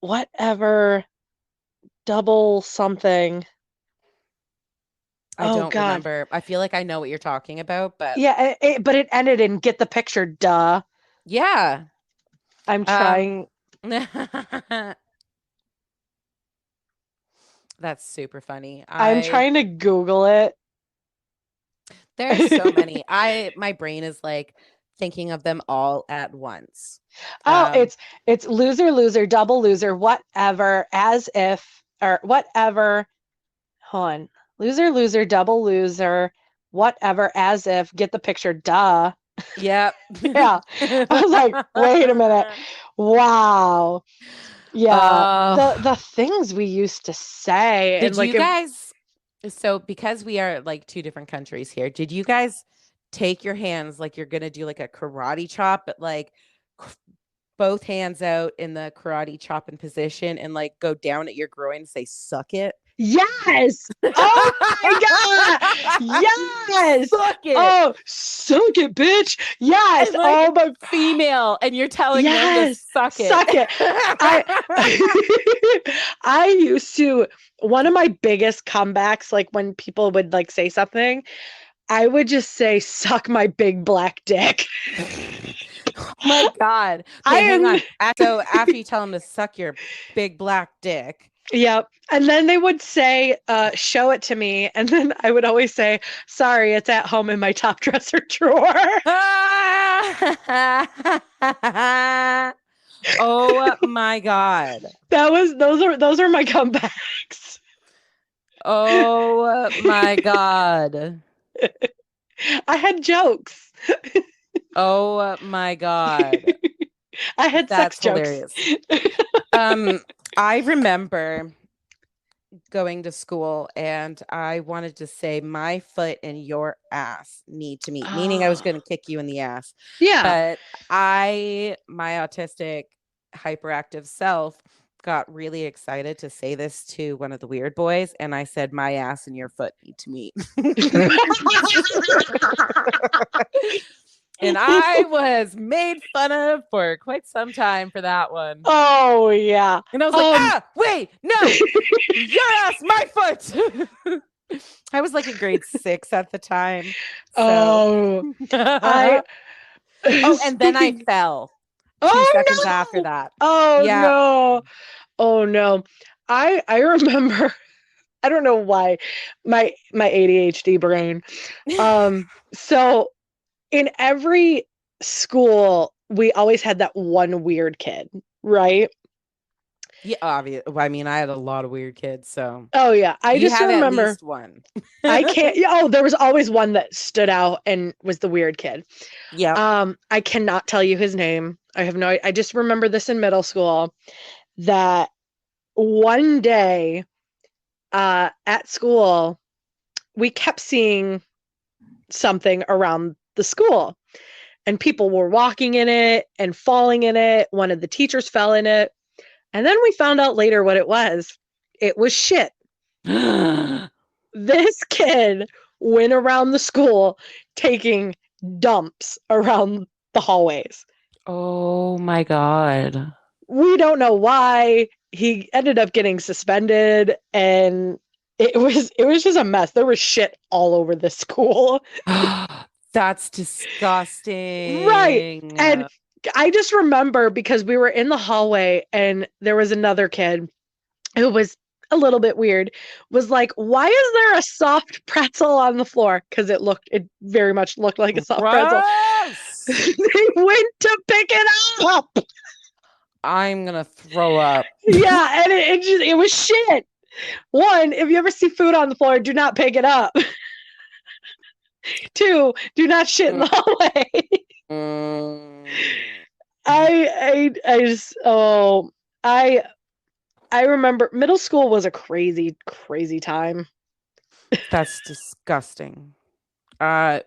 whatever double something.
I
Oh
don't
God.
remember. I feel like I know what you're talking about, but
Yeah, but it ended in get the picture, duh.
yeah.
I'm
Um,
trying.
that's super funny.
I'm trying to Google it.
There's so many. My brain is like thinking of them all at once.
Oh,
Um,
it's loser, loser, double loser, whatever, as if, or whatever. Hold on. Loser, loser, double loser, whatever, as if, get the picture, duh.
yep.
Yeah. I was like, wait a minute. Wow. Yeah.
uh,
The things we used to say and
did
like
you
if
guys so because we are like two different countries here, did you guys take your hands like you're gonna do like a karate chop, but like both hands out in the karate chopping position and like go down at your groin and say suck it?
yes. Oh my God. Yes.
Suck it.
Oh, suck it, bitch. Yes.
And like
Oh my
female, and you're telling them to
yes.
suck it.
Suck it. I I used to one of my biggest comebacks, like when people would like say something, I would just say, suck my big black dick.
Oh my God.
I
Okay, hang
am
on. So after you tell them to suck your big black dick.
Yep. And then they would say, show it to me. And then I would always say, sorry, it's at home in my top dresser drawer.
Oh my God.
Those are my comebacks.
Oh my God.
I had jokes.
Oh my God.
I had sex
That's
jokes.
hilarious. Um, I remember going to school and I wanted to say my foot and your ass need to meet, meaning I was
Oh,
going to kick you in the ass.
yeah.
But my autistic, hyperactive self got really excited to say this to one of the weird boys. And I said, my ass and your foot need to meet. And I was made fun of for quite some time for that one.
Oh yeah.
And I was like, wait, no, your ass, my foot. I was like in grade 6 at the time. So,
oh I
oh, and then I
speaking
fell 2 seconds after
oh no.
that.
Oh
Yeah.
no. Oh no. I remember I don't know why my ADHD brain. So in every school we always had that one weird kid, right?
Yeah, obvious. I mean, I had a lot of weird kids, so
Oh yeah, I
you
just
have at
remember
least one.
I can't. Yeah, oh, there was always one that stood out and was the weird kid.
Yep.
I cannot tell you his name. I have no. I just remember this in middle school that one day at school we kept seeing something around the school, and people were walking in it and falling in it. One of the teachers fell in it, and then we found out later what it was. It was shit. This kid went around the school taking dumps around the hallways.
Oh my God.
We don't know why. He ended up getting suspended, and it was just a mess. There was shit all over the school.
That's
Right.
disgusting.
And I just remember because we were in the hallway and there was another kid who was a little bit weird, was like, why is there a soft pretzel on the floor? Because it very much looked like a soft pretzel.
Gross.
They went to pick it up.
I'm gonna throw up.
Yeah, and it was shit. One, if you ever see food on the floor, do not pick it up. Two, do not shit in the hallway.
Mm.
I just I I remember middle school was a crazy, crazy time.
That's disgusting. Uh,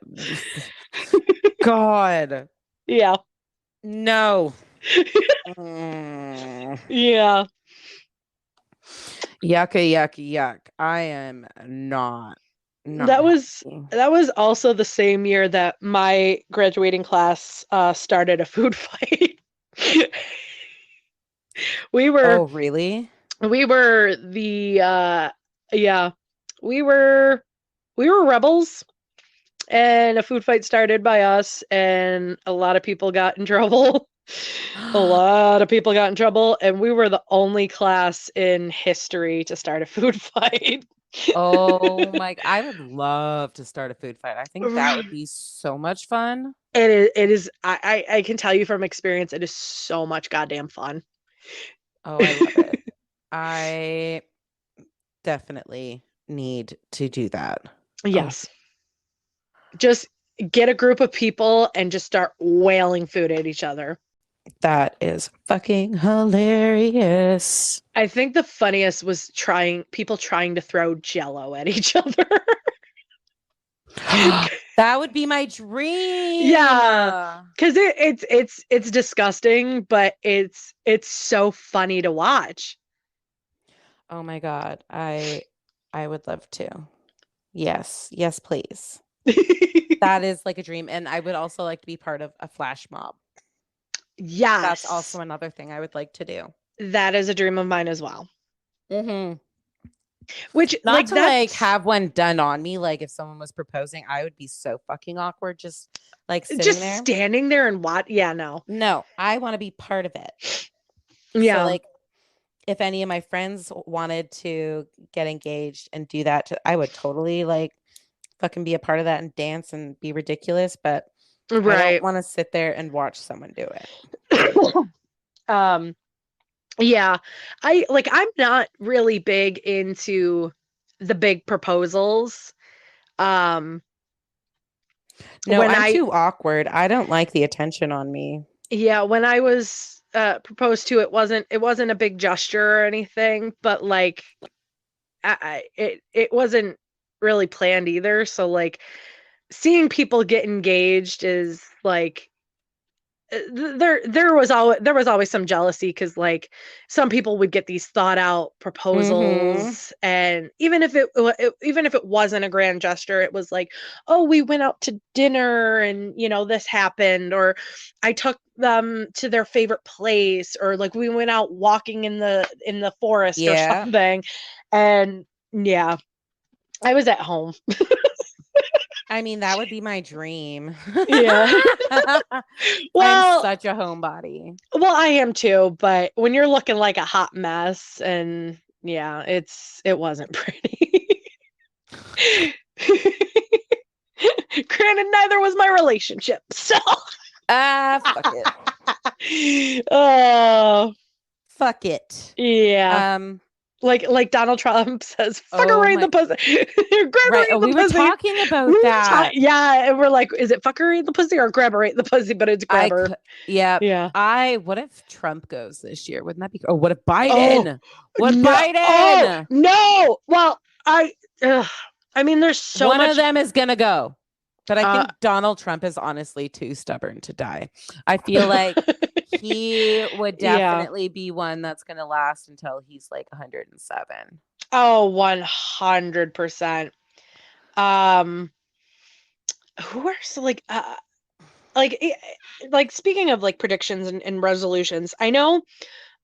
God,
Yeah.
no. Mm.
Yeah.
Yucka, yuck, yuck. I am not
That was
happy.
that was also the same year that my graduating class started a food fight. we were
Oh, really?
we were the yeah, we were we were rebels, and a food fight started by us, and a lot of people got in trouble. A lot of people got in trouble, and we were the only class in history to start a food fight.
Oh my, I would love to start a food fight. I think that would be so much fun.
It is I can tell you from experience, it is so much goddamn fun.
Oh, I love it. I definitely need to do that. Oh,
Yes. Just get a group of people and just start wailing food at each other.
that is fucking hilarious.
I think the funniest was trying to throw jello at each other.
That would be my dream.
Yeah, because it's disgusting, but it's so funny to watch.
Oh my God. I would love to. Yes. Yes, please. That is like a dream. And I would also like to be part of a flash mob. That's
Yes,
also another thing I would like to do.
that is a dream of mine as well.
Mm-hmm.
Which
Not to like
that's
have one done on me. Like if someone was proposing, I would be so fucking awkward just like sitting
just
there.
standing there and what? Yeah, no.
No, I want to be part of it. So
Yeah.
like if any of my friends wanted to get engaged and do that, I would totally like fucking be a part of that and dance and be ridiculous. But I don't
Right.
want to sit there and watch someone do it.
um yeah. I'm not really big into the big proposals. Um
No,
when
I'm
I
too awkward. I don't like the attention on me.
Yeah, when I was proposed to, it wasn't a big gesture or anything, but like it wasn't really planned either. So like seeing people get engaged is like there was always some jealousy because like some people would get these thought out
Mm-hmm.
proposals, and even if it wasn't a grand gesture, it was like, oh, we went out to dinner and this happened, or I took them to their favorite place, or like we went out walking in the forest or
Yeah.
something. And yeah, I was at home.
I mean, that would be my dream.
Yeah.
I'm
Well,
such a homebody.
Well, I am too, but when you're looking like a hot mess, and yeah, it wasn't pretty. Granted, neither was my relationship. So
Ah, fuck it.
oh,
fuck it.
Yeah.
Um,
Like Donald Trump says, fuck her
oh
right in the
my,
pussy. Grab her
right.
right
Oh,
in the
we were
pussy.
talking about that.
Yeah, and we're like, is it fuck her right in the pussy or grab her right in the pussy? But it's
I
grab her.
yeah.
Yeah.
What if Trump goes this year? Wouldn't that be? Oh, what if
Oh
Biden? What
no! Oh
Biden?
no! Well, ugh, I mean, there's so
One of
much.
them is gonna go. But I
Uh,
think Donald Trump is honestly too stubborn to die. I feel like he would
yeah.
definitely be one that's gonna last until he's like 107.
Oh, 100%. Um, who are so like eh, like speaking of like predictions and resolutions, I know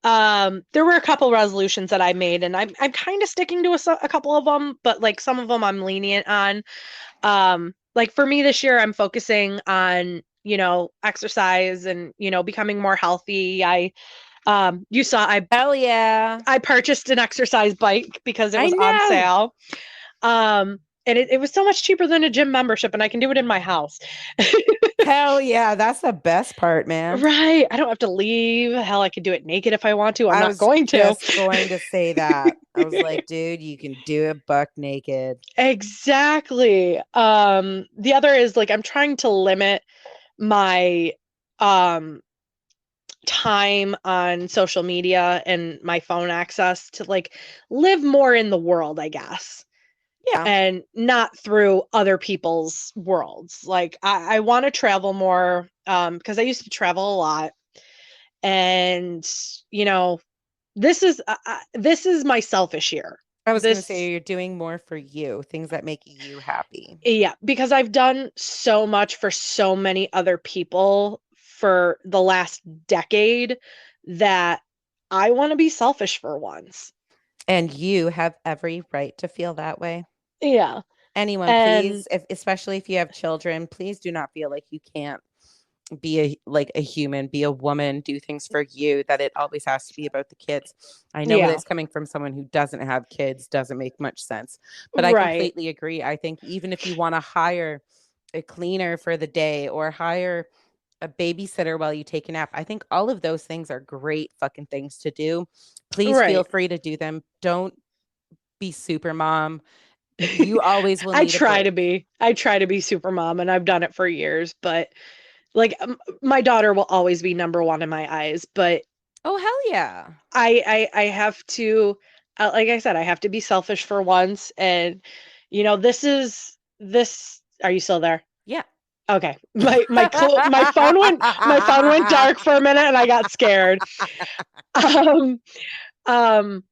there were a couple resolutions that I made, and I'm kind of sticking to a couple of them, but like some of them I'm lenient on. Like for me this year, I'm focusing on exercise and becoming more healthy. You saw
Hell yeah.
I purchased an exercise bike because it
I
was on
know.
sale. And it was so much cheaper than a gym membership, and I can do it in my house.
Hell yeah. That's the best part, man.
Right. I don't have to leave. Hell, I could do it naked if I want to. I'm
I
not
was
going to.
just going to say that. I was like, dude, you can do it buck naked.
Exactly. The other is like I'm trying to limit my um time on social media and my phone access to like live more in the world, I guess,
Yeah.
and not through other people's worlds. Like I want to travel more because I used to travel a lot, and you know this is my selfish year.
I was going to say
This
you're doing more for you, things that make you happy.
Yeah, because I've done so much for so many other people for the last decade that I want to be selfish for once.
And you have every right to feel that way.
Yeah.
Anyone,
And
please, especially if you have children, please do not feel like you can't be a human, be a woman, do things for you, that it always has to be about the kids. I know
yeah,
this coming from someone who doesn't have kids doesn't make much sense, but I
right.
completely agree. I think even if you want to hire a cleaner for the day or hire a babysitter while you take a nap, I think all of those things are great fucking things to do. Please feel
Right.
free to do them. Don't be super mom. You always will need a break.
I try to be super mom, and I've done it for years, but like my daughter will always be number one in my eyes, but
Oh, hell yeah.
I have to like I said, I have to be selfish for once, and this are you still there?
Yeah.
Okay. My phone went dark for a minute and I got scared. Um um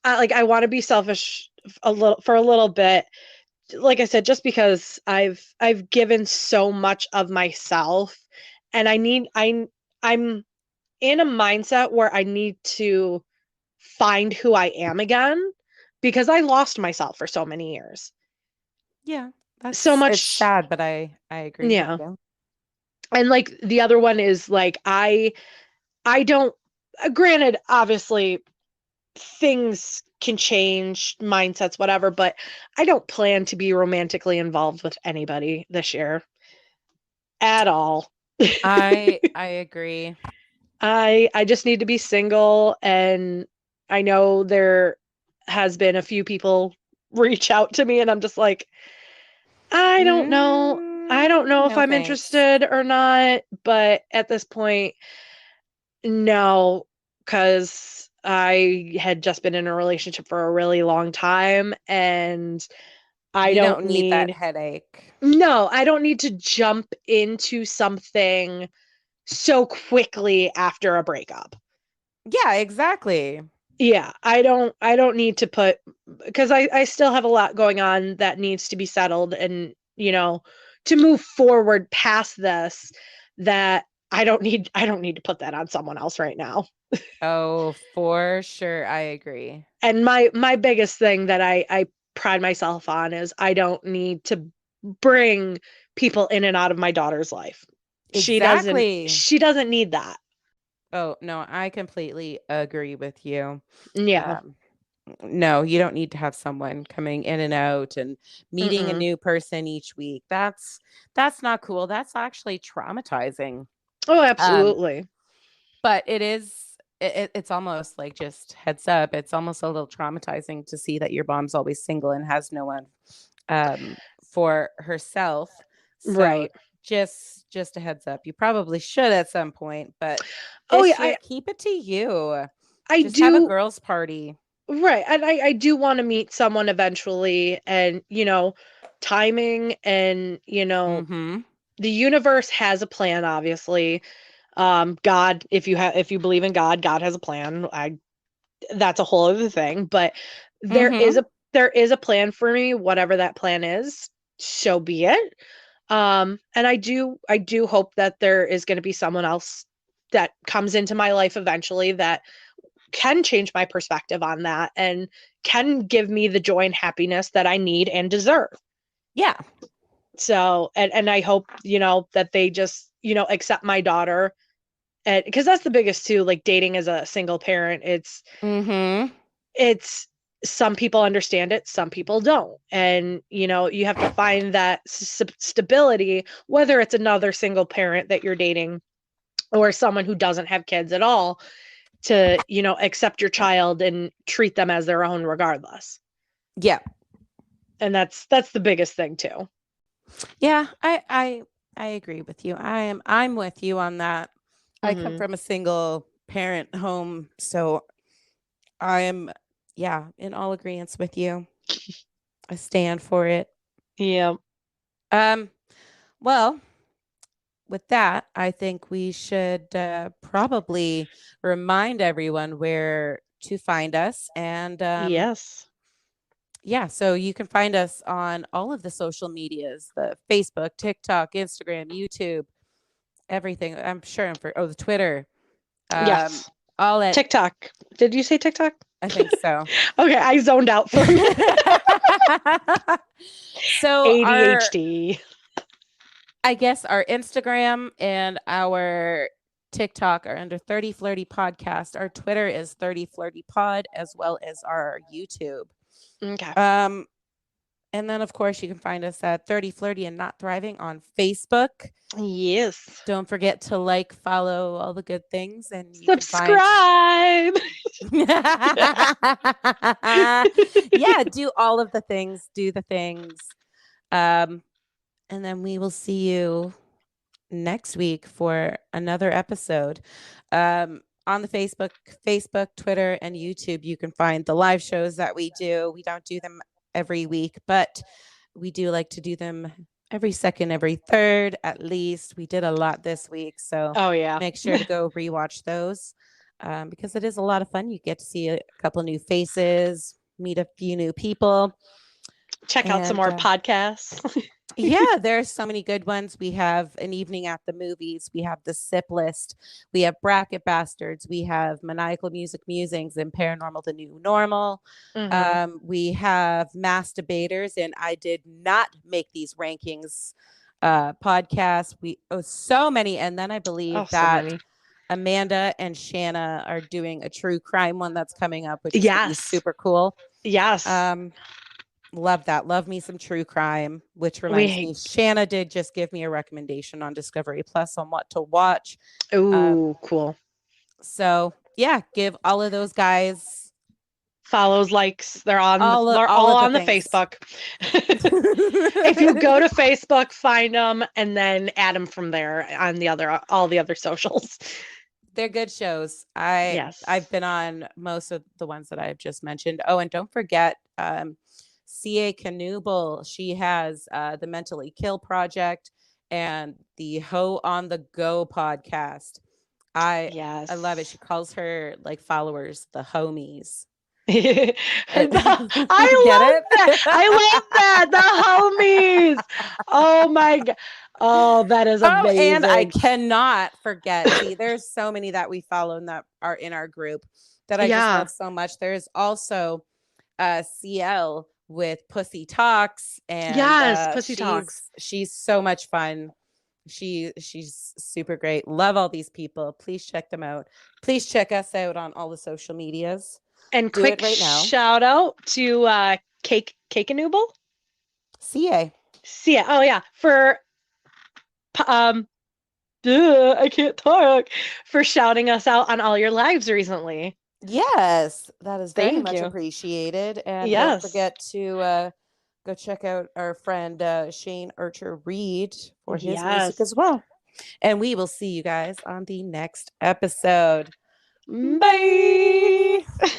like I want to be selfish a little bit. Like I said, just because I've given so much of myself, and I'm in a mindset where I need to find who I am again because I lost myself for so many years.
Yeah,
So
it's
much,
sad, but I agree with
yeah.
you.
And like the other one is like I don't granted obviously things can change, mindsets whatever, but I don't plan to be romantically involved with anybody this year at all.
I agree.
I just need to be single, and I know there has been a few people reach out to me, and I'm just like, I don't know. I don't know if
No
I'm
thanks.
interested or not, but at this point, no, because I had just been in a relationship for a really long time, and I
You
don't
don't need that
need,
headache.
no, I don't need to jump into something so quickly after a breakup.
Yeah, exactly.
Yeah, I don't need to put, because I still have a lot going on that needs to be settled, and to move forward past this, that I don't need to put that on someone else right now.
Oh, for sure. I agree.
And my biggest thing that I pride myself on is I don't need to bring people in and out of my daughter's life.
Exactly.
She doesn't need that.
Oh, no, I completely agree with you.
Yeah.
Um, no, you don't need to have someone coming in and out and meeting a
Mm-mm.
new person each week. That's not cool. That's actually traumatizing.
Oh,
Um,
absolutely.
but it is. it's almost like, just heads up, it's almost a little traumatizing to see that your mom's always single and has no one um for herself. So
Right.
just a heads up. You probably should at some point, but
Oh yeah,
this year keep it to you.
I
Just have a
do.
girls' party.
Right. And I do want to meet someone eventually, and timing, and
Mm-hmm.
the universe has a plan, obviously. God, if you believe in God, God has a plan. I That's a whole other thing, but there is
Mm-hmm.
a there is a plan for me, whatever that plan is, so be it. And I do hope that there is going to be someone else that comes into my life eventually that can change my perspective on that and can give me the joy and happiness that I need and deserve.
Yeah.
So, and I hope, that they just, accept my daughter. And because that's the biggest too, like dating as a single parent,
Mm-hmm.
it's some people understand it, some people don't. And, you have to find that stability, whether it's another single parent that you're dating or someone who doesn't have kids at all, to, accept your child and treat them as their own regardless.
Yeah.
And that's the biggest thing too.
Yeah, I agree with you. I'm with you on that. I come
Hmm.
from a single parent home, so I'm, yeah, in all agreement with you. I stand for it.
Yeah.
Um, well, with that, I think we should probably remind everyone where to find us. And
Yes.
yeah, so you can find us on all of the social medias, the Facebook, TikTok, Instagram, YouTube, everything. I'm sure I'm for, oh, the Twitter. Um,
Yes.
all at,
TikTok. Did you say TikTok?
I think so.
Okay, I zoned out for a minute.
So our,
ADHD.
I guess our Instagram and our TikTok are under 30 Flirty Podcast. Our Twitter is 30 Flirty Pod, as well as our YouTube.
Okay.
Um, and then, of course, you can find us at 30 Flirty and Not Thriving on Facebook.
Yes.
Don't forget to like, follow all the good things, and you can find.
Subscribe.
Yeah, do all of the things, do the things. Um, and then we will see you next week for another episode. On the Facebook, Twitter, and YouTube, you can find the live shows that we do. We don't do them every week, but we do like to do them every second, every third, at least. We did a lot this week, so
Oh yeah.
make sure to go rewatch those because it is a lot of fun. You get to see a couple new faces, meet a few new people,
Check out some
and
more podcasts.
yeah, there's so many good ones. We have An Evening at the Movies. We have The Sip List. We have Bracket Bastards. We have Maniacal Music Musings and Paranormal the New Normal.
Hmm.
We have Mass Debaters, and I did not make these rankings podcasts. So many. And then I
Oh,
believe
so
that
many.
Amanda and Shanna are doing a true crime one that's coming up, which is going to be
Yes.
super cool.
Yes.
Um, Love that. Love me some true crime, which reminds
We
me, Shanna did just give me a recommendation on Discovery Plus on what to watch. Um,
Ooh, cool.
so yeah, give all of those guys
Follows, likes, they're
all
all
of the
on the
things.
Facebook. If you go to Facebook, find them and then add them from there on all the other socials.
They're good shows. I've
Yes.
been on most of the ones that I've just mentioned. Oh, and don't forget CA Canooble. She has the Mentally Kill Project and the Ho on the Go podcast. I I love it.
Yes.
She calls her like followers the homies.
I
It, get
love
it?
that. I love that. The homies. Oh my God. Oh, that is
Oh, and I
amazing.
cannot forget. See, there's so many that we follow and that are in our group that I just
Yeah.
love so much. There's also CL with Pussy Talks, and
Yes. Pussy talks.
she's so much fun. She's super great. Love all these people. Please check them out. Please check us out on all the social medias.
And
Do it
quick
right now.
shout out to Cake and Nooble.
CA.
See ya. Oh yeah. For um I can't talk, for shouting us out on all your lives recently.
Yes, that is very
Thank
much
you.
appreciated. And don't
Yes.
forget to go check out our friend Shane Archer Reed for his music as
Yes.
well. And we will see you guys on the next episode.
Bye.
Bye.